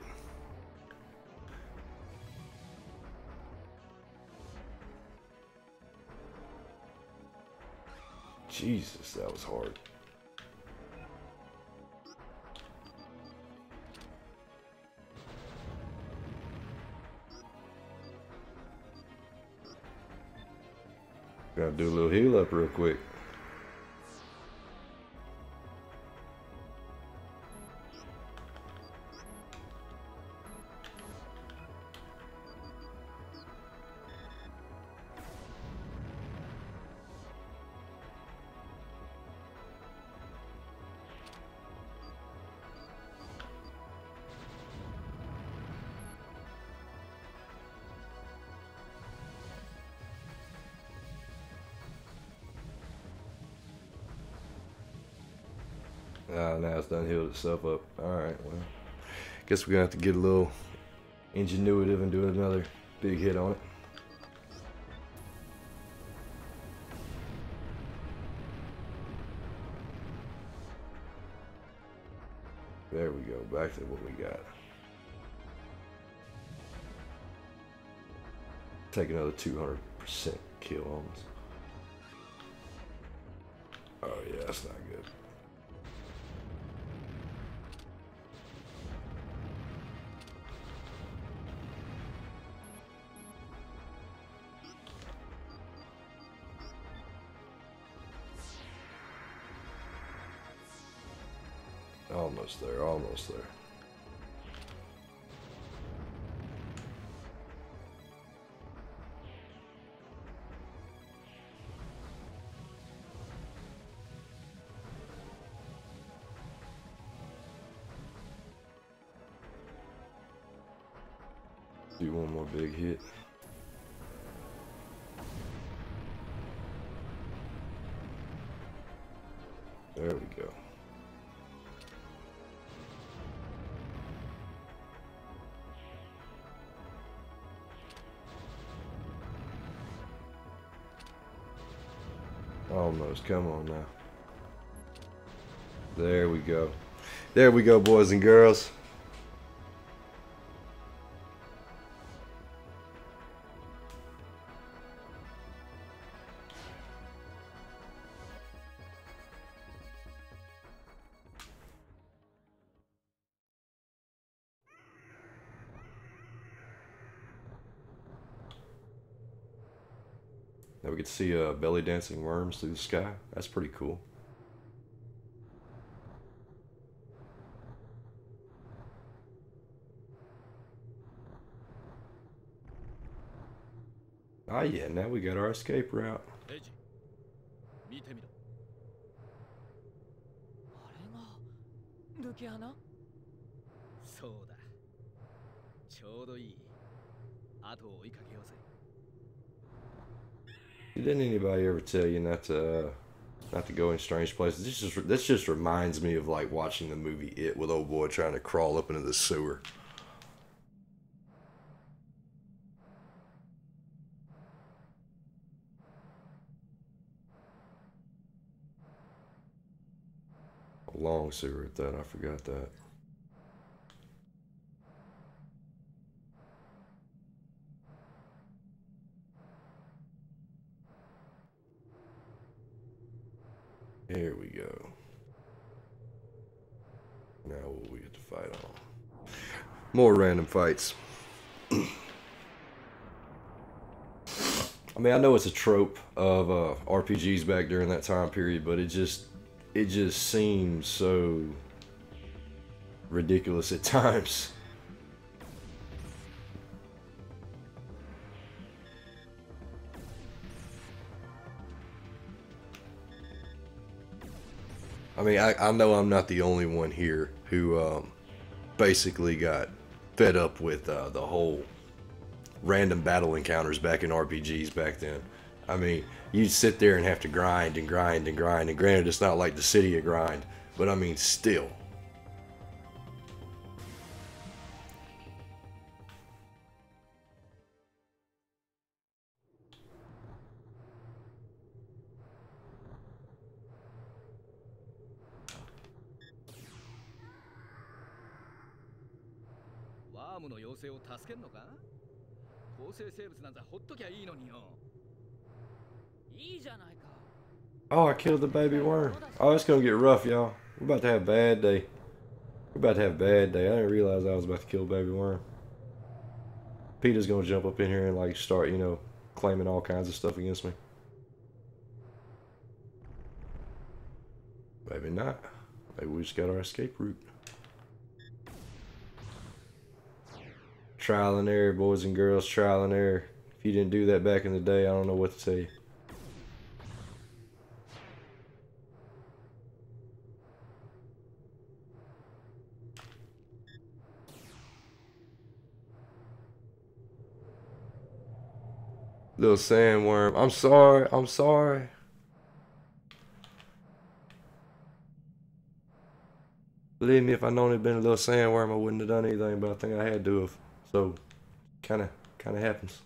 Jesus, that was hard. Gotta do a little heal up real quick. Now it's done healed itself up. Alright, well. Guess we're gonna have to get a little ingenuitive and do another big hit on it. There we go, back to what we got. Take another 200% kill on us. Oh yeah, that's not good. Almost there, almost there. Do one more big hit. There we go. Almost, come on now. There we go. There we go, boys and girls. Now we get to see belly dancing worms through the sky. That's pretty cool. Ah, yeah, now we got our escape route. Didn't anybody ever tell you not to go in strange places? This just reminds me of like watching the movie It with old boy trying to crawl up into the sewer. A long sewer at that, I forgot that. Here we go. Now what we get to fight on. More random fights. I mean, I know it's a trope of RPGs back during that time period, but it just seems so ridiculous at times. I mean, I know I'm not the only one here who basically got fed up with the whole random battle encounters back in RPGs back then. I mean, you'd sit there and have to grind and grind and grind, and granted, it's not like the city of grind, but I mean, still. Oh, I killed the baby worm. Oh, it's gonna get rough, y'all. We're about to have a bad day. We're about to have a bad day. I didn't realize I was about to kill the baby worm. Peter's gonna jump up in here and like start, you know, claiming all kinds of stuff against me. Maybe not. Maybe we just got our escape route. Trial and error, boys and girls, trial and error. If you didn't do that back in the day, I don't know what to tell you. Little sandworm. I'm sorry. I'm sorry. Believe me, if I'd known it'd been a little sandworm, I wouldn't have done anything, but I think I had to have. So, kind of happens.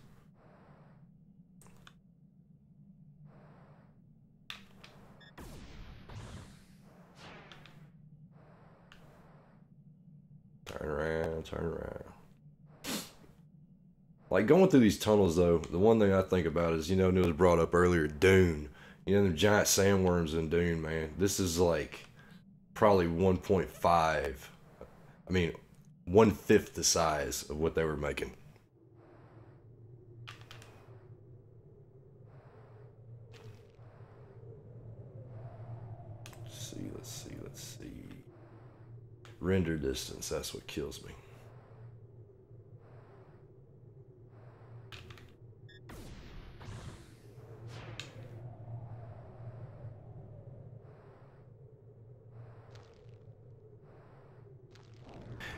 Turn around, turn around. Like, going through these tunnels, though, the one thing I think about is, you know, it was brought up earlier, Dune. You know, the giant sandworms in Dune, man. This is like probably 1.5. I mean, 1/5 the size of what they were making. Let's see. Render distance, that's what kills me.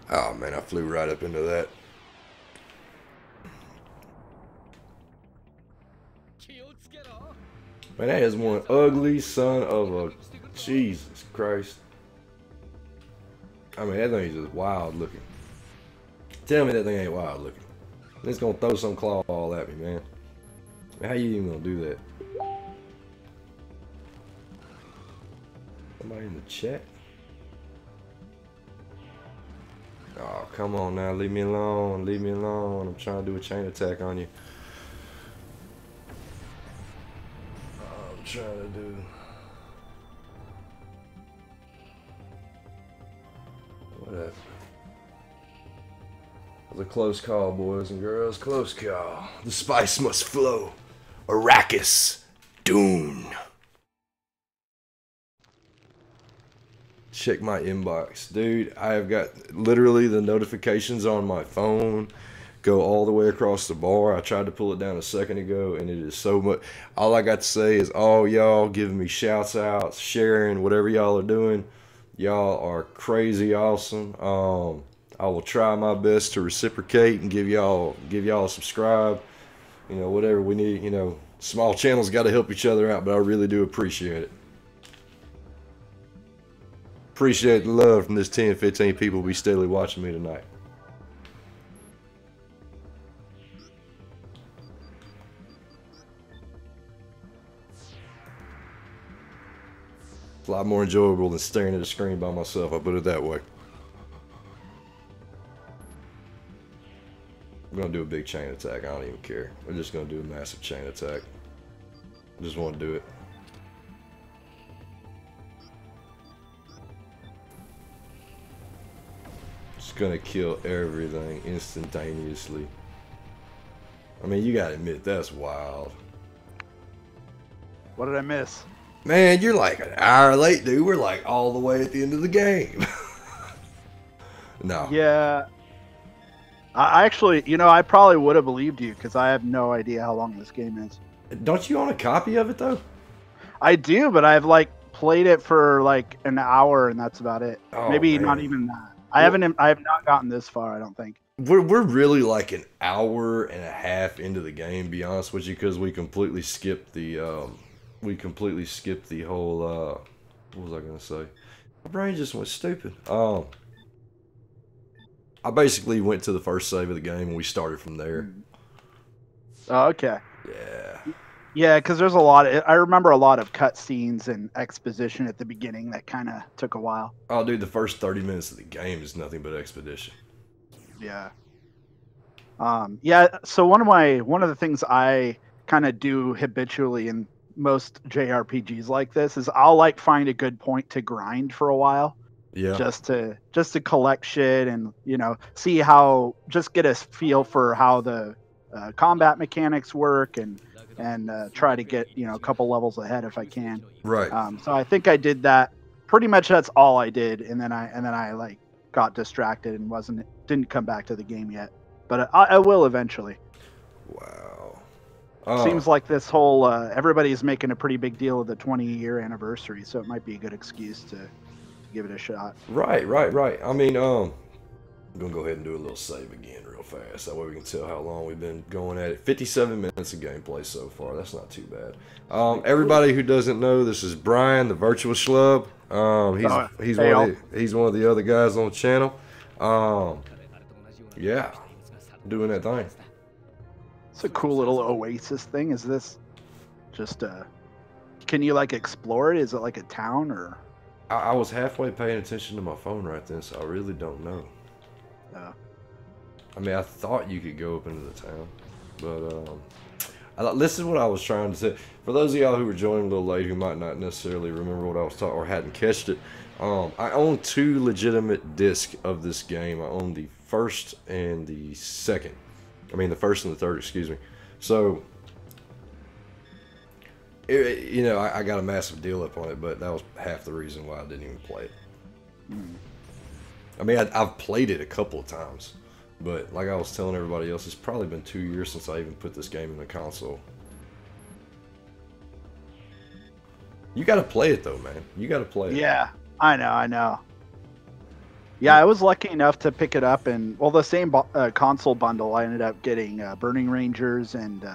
Oh man, I flew right up into that. Man, that is one ugly son of a... Jesus Christ. I mean, that thing is just wild looking. Tell me that thing ain't wild looking. It's gonna throw some claw all at me, man. How you even gonna do that? Somebody in the chat? Oh, come on now. Leave me alone. Leave me alone. I'm trying to do a chain attack on you. I'm trying to do... Whatever. It was a close call, boys and girls. Close call. The spice must flow. Arrakis Dune. Check my inbox. Dude, I have got literally the notifications on my phone go all the way across the bar. I tried to pull it down a second ago, and it is so much. All I got to say is all y'all giving me shouts outs, sharing, whatever y'all are doing. Y'all are crazy awesome. I will try my best to reciprocate and give y'all a subscribe. You know, whatever we need. You know, small channels got to help each other out, but I really do appreciate it. Appreciate the love from this 10, 15 people be steadily watching me tonight. It's a lot more enjoyable than staring at a screen by myself, I'll put it that way. I'm going to do a big chain attack, I don't even care. We're just going to do a massive chain attack. I just want to do it. Just going to kill everything instantaneously. I mean, you got to admit, that's wild. What did I miss? Man, you're like an hour late, dude. We're like all the way at the end of the game. No. Yeah. I actually, you know, I probably would have believed you because I have no idea how long this game is. Don't you own a copy of it, though? I do, but I've, like, played it for, like, an hour, and that's about it. Oh, Maybe man. not even that. I have not gotten this far, I don't think. We're really like an hour and a half into the game, to be honest with you, because we completely skipped the whole what was I gonna say? My brain just went stupid. I basically went to the first save of the game and we started from there. Oh, okay. Yeah. Yeah, because there's a lot of, I remember a lot of cutscenes and exposition at the beginning that kind of took a while. Oh, dude, the first 30 minutes of the game is nothing but expedition. Yeah. Yeah, so one of the things I kind of do habitually in most JRPGs like this is I'll like find a good point to grind for a while. Yeah. Just to collect shit and, you know, see how, just get a feel for how the combat mechanics work and try to get, you know, a couple levels ahead if I can. Right. So I think I did that. Pretty much that's all I did, and then I like got distracted and didn't come back to the game yet. But I will eventually. Wow. Seems like this whole everybody's making a pretty big deal of the 20-year anniversary, so it might be a good excuse to give it a shot. Right. I mean, I'm gonna go ahead and do a little save again real fast. That way we can tell how long we've been going at it. 57 minutes of gameplay so far. That's not too bad. Everybody who doesn't know, this is Brian, the Virtual Schlub. He's one of the other guys on the channel. Yeah, doing that thing. It's a cool little oasis thing. Is this just can you like explore it? Is it like a town or? I was halfway paying attention to my phone right then, so I really don't know. I mean, I thought you could go up into the town, but this is what I was trying to say. For those of y'all who were joining a little late, who might not necessarily remember what I was talking or hadn't catched it, I own two legitimate discs of this game. I own the first and the second. I mean, the first and the third, excuse me. So, you know, I got a massive deal up on it, but that was half the reason why I didn't even play it. I mean, I've played it a couple of times, but like I was telling everybody else, it's probably been 2 years since I even put this game in the console. You got to play it though, man. You got to play it. Yeah, I know. Yeah, I was lucky enough to pick it up, and well, the same console bundle. I ended up getting Burning Rangers and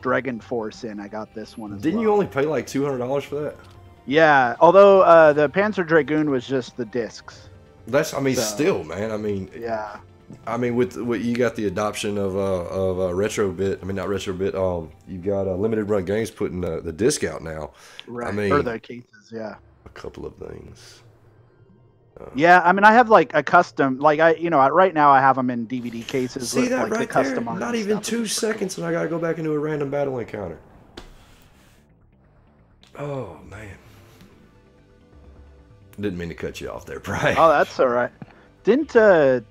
Dragon Force in. I got this one as well. Didn't you only pay like $200 for that? Yeah, although the Panzer Dragoon was just the discs. That's, I mean, still, man. I mean, yeah. I mean, with what you got the adoption of Retrobit. I mean, not Retrobit. You got Limited Run Games putting the disc out now. Right. I mean, or the cases, yeah. A couple of things. Yeah, I mean, I have like a custom, like right now I have them in DVD cases. See with, that like, right the custom there? art Not and even stuff. 2 seconds, and I gotta go back into a random battle encounter. Oh man. Didn't mean to cut you off there, Brian. Oh, that's all right. Didn't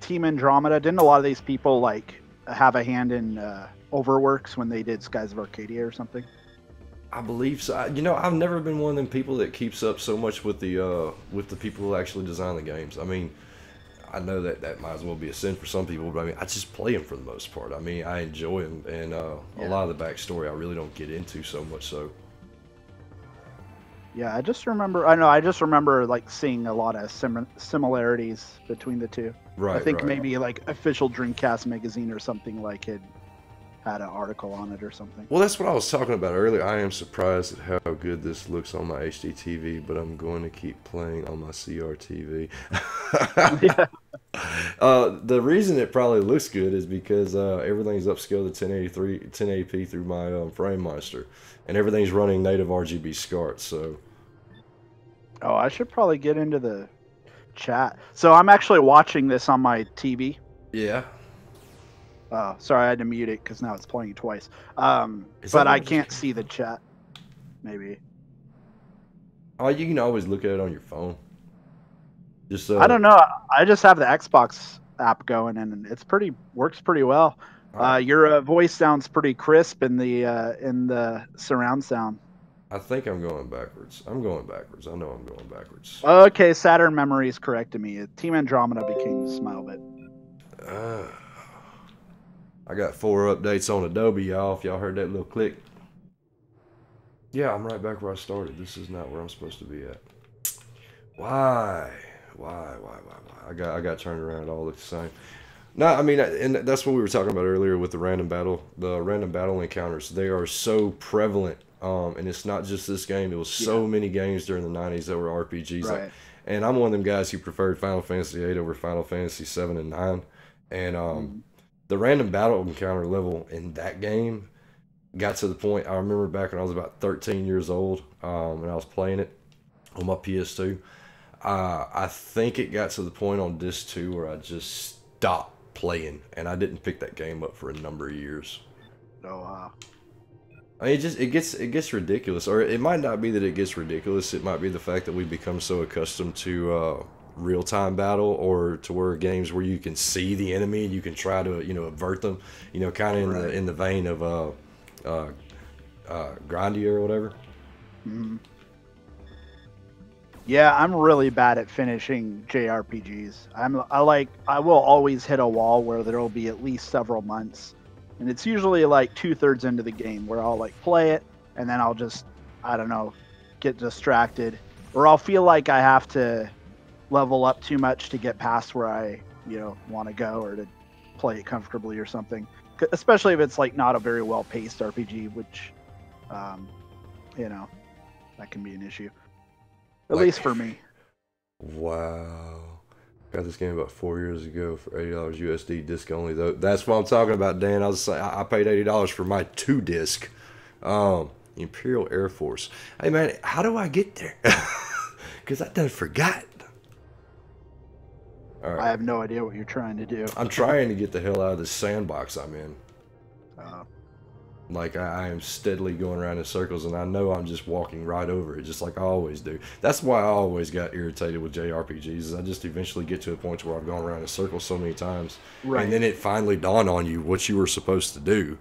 Team Andromeda? Didn't a lot of these people like have a hand in Overworks when they did Skies of Arcadia or something? I believe so. You know, I've never been one of them people that keeps up so much with the people who actually design the games. I mean, I know that might as well be a sin for some people, but I mean, I just play them for the most part. I mean, I enjoy them, and a lot of the backstory I really don't get into so much. So, yeah, I just remember like seeing a lot of similarities between the two. Right. I think right. maybe like Official Dreamcast magazine or something like had an article on it or something. Well, that's what I was talking about earlier. I am surprised at how good this looks on my HD TV, but I'm going to keep playing on my CRTV. Yeah. The reason it probably looks good is because everything's upscaled to 1080p through my Frame Monster, and everything's running native RGB SCART. So, Oh, I should probably get into the chat. So I'm actually watching this on my TV. yeah. Oh, sorry, I had to mute it because now it's playing twice. But I can't see the chat. Maybe. Oh, you can always look at it on your phone. Just I don't know. I just have the Xbox app going, and works pretty well. Your voice sounds pretty crisp in the surround sound. I think I'm going backwards. I know I'm going backwards. Okay, Saturn Memories corrected me. Team Andromeda became Smilebit. I got 4 updates on Adobe, y'all. If y'all heard that little click. Yeah, I'm right back where I started. This is not where I'm supposed to be at. Why? I got turned around. It all looks the same. No, I mean, and that's what we were talking about earlier with the random battle encounters. They are so prevalent, and it's not just this game. There was so many games during the '90s that were RPGs. Right. Like, and I'm one of them guys who preferred Final Fantasy VIII over Final Fantasy VII and IX. And the random battle encounter level in that game got to the point. I remember back when I was about 13 years old, and I was playing it on my PS2. I think it got to the point on disc 2 where I just stopped playing, and I didn't pick that game up for a number of years. Oh wow. I mean, it gets ridiculous, or it might not be that it gets ridiculous. It might be the fact that we become so accustomed to real-time battle, or to where games where you can see the enemy and you can try to avert them. Kind of in the vein of Grindia or whatever. Mm-hmm. Yeah, I'm really bad at finishing JRPGs. I will always hit a wall where there will be at least several months, and it's usually like 2/3 into the game where I'll like play it, and then I'll just, I don't know, get distracted, or I'll feel like I have to level up too much to get past where I want to go, or to play it comfortably or something. Especially if it's like not a very well paced RPG, which that can be an issue. At least for me. Wow. Got this game about 4 years ago for $80 USD, disc only though. That's what I'm talking about, Dan. I paid $80 for my 2-disc. Imperial Air Force. Hey man, how do I get there? Because I done forgot. All right. I have no idea what you're trying to do. I'm trying to get the hell out of this sandbox I'm in. Like, I am steadily going around in circles, and I know I'm just walking right over it, just like I always do. That's why I always got irritated with JRPGs, is I just eventually get to a point where I've gone around in circles so many times, and then it finally dawned on you what you were supposed to do.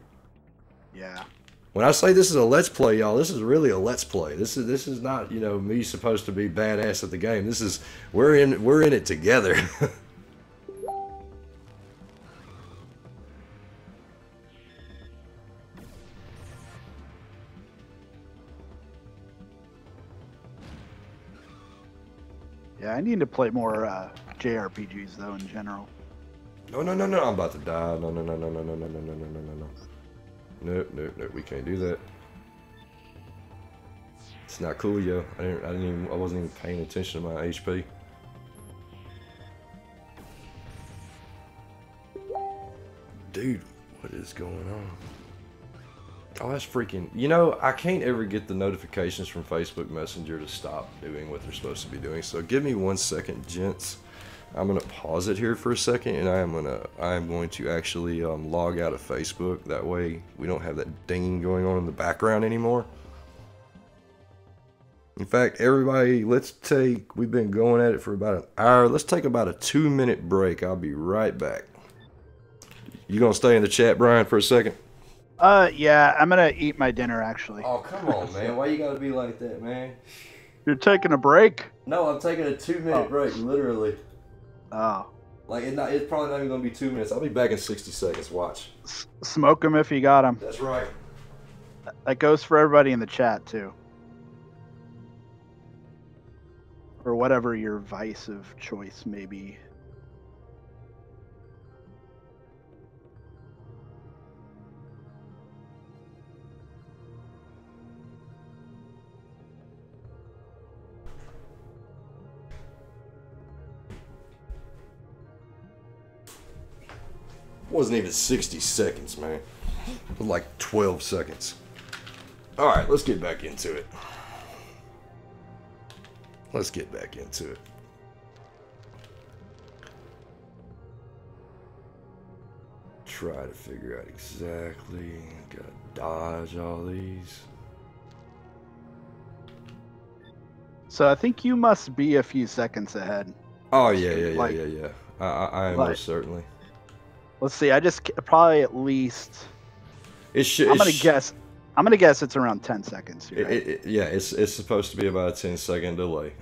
Yeah. When I say this is a Let's Play, y'all, this is really a Let's Play. This is not, me supposed to be badass at the game. This is, we're in it together. Yeah, I need to play more JRPGs though in general. No, I'm about to die. No. Nope, we can't do that. It's not cool, yo. I wasn't even paying attention to my HP. Dude, what is going on? Oh, that's freaking... I can't ever get the notifications from Facebook Messenger to stop doing what they're supposed to be doing. So give me 1 second, gents. I'm going to pause it here for a second, and I am going to actually log out of Facebook. That way we don't have that dinging going on in the background anymore. In fact, everybody, we've been going at it for about an hour. Let's take about a 2-minute break. I'll be right back. You going to stay in the chat, Brian, for a second? Yeah, I'm gonna eat my dinner actually. Oh, come on, man. Why you gotta be like that, man? You're taking a break? No, I'm taking a 2-minute break, literally. Oh. Like, it's probably not even gonna be 2 minutes. I'll be back in 60 seconds. Watch. Smoke them if you got them. That's right. That goes for everybody in the chat, too. Or whatever your vice of choice may be. Wasn't even 60 seconds, man. It was like 12 seconds. All right, let's get back into it. Let's get back into it. Try to figure out exactly. Gotta dodge all these. So I think you must be a few seconds ahead. Oh, yeah. I am most certainly. Let's see. I just probably at least. I'm gonna guess it's around 10 seconds. Right? Yeah, it's supposed to be about a 10-second delay.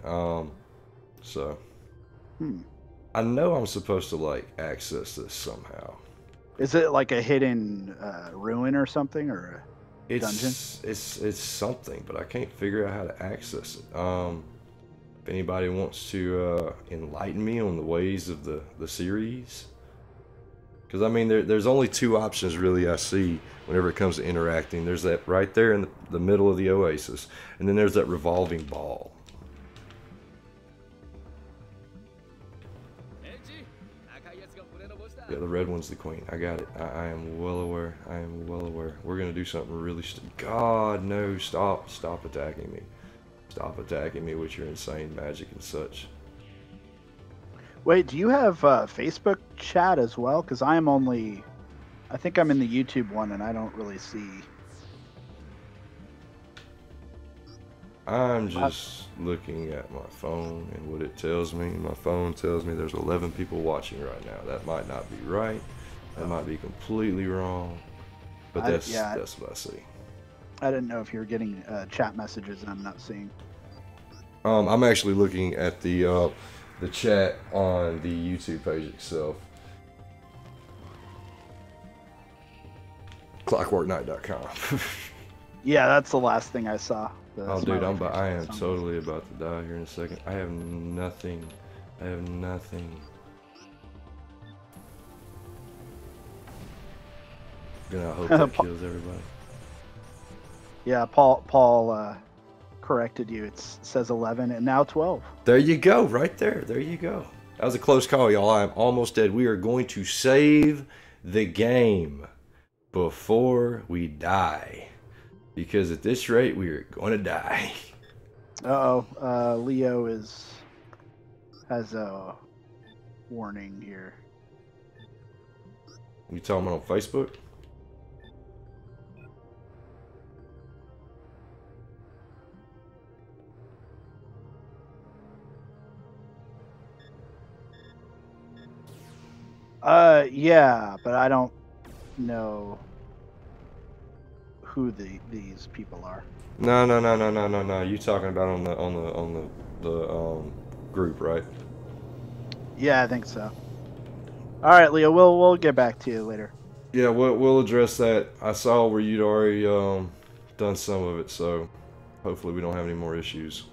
So. I know I'm supposed to like access this somehow. Is it like a hidden ruin or something, or a dungeon? It's something, but I can't figure out how to access it. If anybody wants to enlighten me on the ways of the series. Because, I mean, there's only two options, really, I see whenever it comes to interacting. There's that right there in the middle of the oasis. And then there's that revolving ball. Yeah, the red one's the queen. I got it. I am well aware. I am well aware. We're going to do something really God, no. Stop attacking me. Stop attacking me with your insane magic and such. Wait, do you have Facebook chat as well? Because I think I'm in the YouTube one and I don't really see. I'm just looking at my phone and what it tells me. My phone tells me there's 11 people watching right now. That might not be right. That might be completely wrong. But that's what I see. I didn't know if you were getting chat messages and I'm not seeing. I'm actually looking at the chat on the YouTube page itself. Clockworknight.com. Yeah, that's the last thing I saw. Oh, dude, I am totally about to die here in a second. I have nothing. Gonna hope that kills everybody. Yeah, Paul corrected you. It says 11 and now 12. There you go, right there. There you go. That was a close call, y'all. I am almost dead. We are going to save the game before we die. Because at this rate, we are going to die. Leo has a warning here. You talking about on Facebook? Yeah, but I don't know who these people are. No. You talking about on the group, right? Yeah, I think so. All right, Leo, we'll get back to you later. Yeah, we'll address that. I saw where you'd already done some of it, so hopefully we don't have any more issues.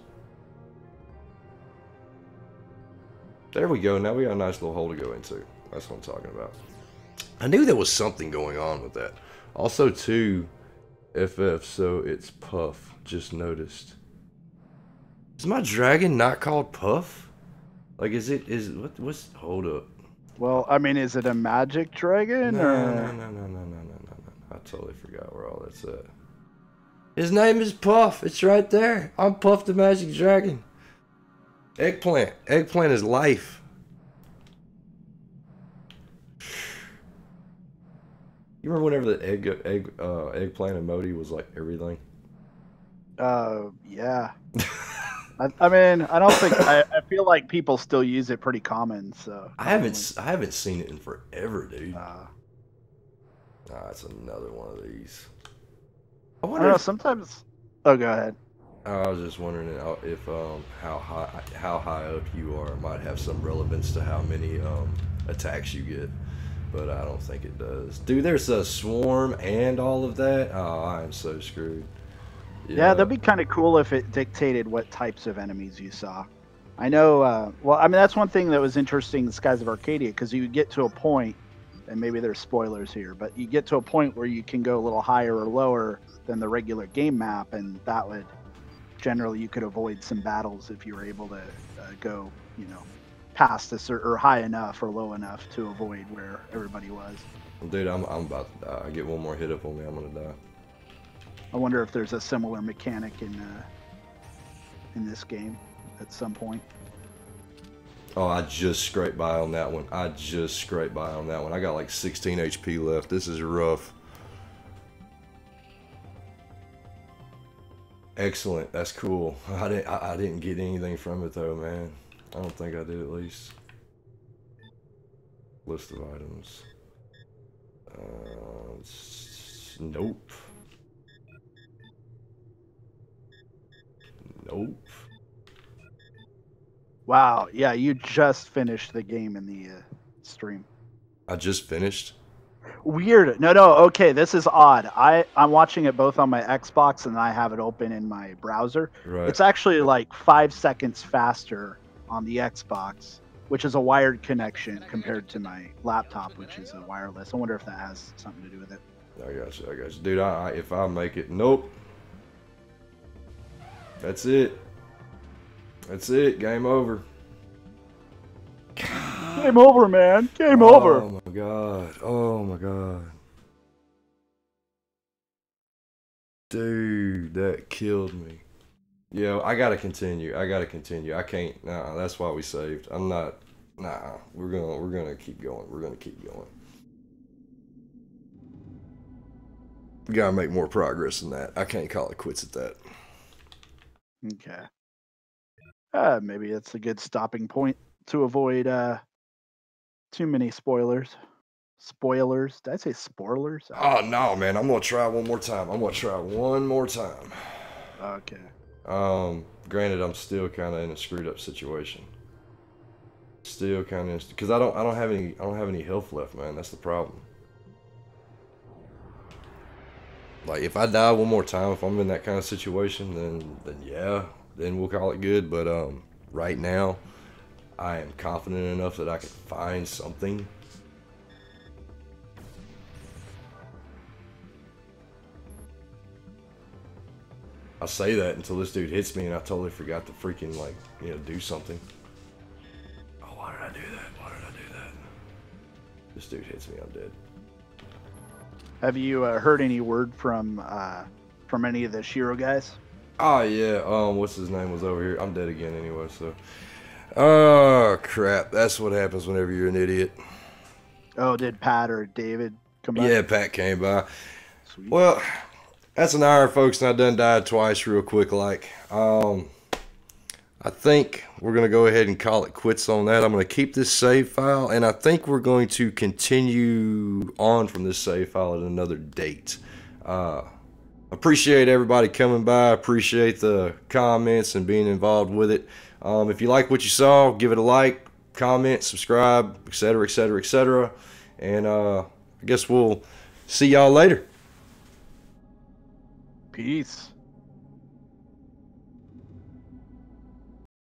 There we go. Now we got a nice little hole to go into. That's what I'm talking about. I knew there was something going on with that. Also, too, FF, so it's Puff. Just noticed. Is my dragon not called Puff? Like, what's, hold up. Well, I mean, is it a magic dragon? No. I totally forgot where all that's at. His name is Puff. It's right there. I'm Puff the Magic Dragon. Eggplant. Eggplant is life. You remember whenever the eggplant emoji was like everything? Yeah. I mean, I don't think I feel like people still use it pretty common. So I haven't seen it in forever, dude. Ah, it's another one of these. I don't know, sometimes. Oh, go ahead. I was just wondering if how high up you are might have some relevance to how many attacks you get, but I don't think it does. Dude, there's a swarm and all of that. Oh, I am so screwed. Yeah, that'd be kind of cool if it dictated what types of enemies you saw. I know. Well, I mean, that's one thing that was interesting in Skies of Arcadia, because you get to a point, and maybe there's spoilers here, but you get to a point where you can go a little higher or lower than the regular game map, and that would generally you could avoid some battles if you were able to go, you know, past this or high enough or low enough to avoid where everybody was. Dude, I'm about to die. I get one more hit up on me, I'm gonna die. I wonder if there's a similar mechanic in this game at some point. Oh, I just scraped by on that one. I got like 16 HP left. This is rough. Excellent. That's cool. I didn't get anything from it though, man. I don't think I did, at least. List of items. Nope. Nope. Wow. Yeah, you just finished the game in the stream. I just finished? Weird. No. Okay, this is odd. I'm watching it both on my Xbox and I have it open in my browser. Right. It's actually like 5 seconds faster on the Xbox, which is a wired connection, compared to my laptop, which is a wireless. I wonder if that has something to do with it. I got you. Dude, if I make it... Nope. That's it. That's it. Game over. Game over, man. Game over. Oh my god. Oh my god. Dude, that killed me. Yo, I gotta continue. I can't. Nah, that's why we saved. I'm not. Nah, we're gonna keep going. We gotta make more progress than that. I can't call it quits at that. Okay. Maybe it's a good stopping point to avoid too many spoilers. Spoilers? Did I say spoilers? Oh no, man! I'm gonna try one more time. Okay. Granted, I'm still kind of in a screwed up situation. Because I don't have any health left, man. That's the problem. Like, if I die one more time, if I'm in that kind of situation, then yeah, then we'll call it good. But right now, I am confident enough that I can find something. I say that until this dude hits me and I totally forgot to freaking, like, you know, do something. Oh, why did I do that? This dude hits me, I'm dead. Have you heard any word from any of the Shiro guys? Oh yeah, what's his name was over here. I'm dead again anyway, so. Oh crap, that's what happens whenever you're an idiot. Oh, did Pat or David come by? Yeah, Pat came by. Sweet. Well, that's an hour, folks, and I done died twice real quick like. I think we're going to go ahead and call it quits on that. I'm going to keep this save file, and I think we're going to continue on from this save file at another date. Appreciate everybody coming by. Appreciate the comments and being involved with it. If you like what you saw, give it a like, comment, subscribe, etc., etc., etc. And I guess we'll see y'all later. Peace.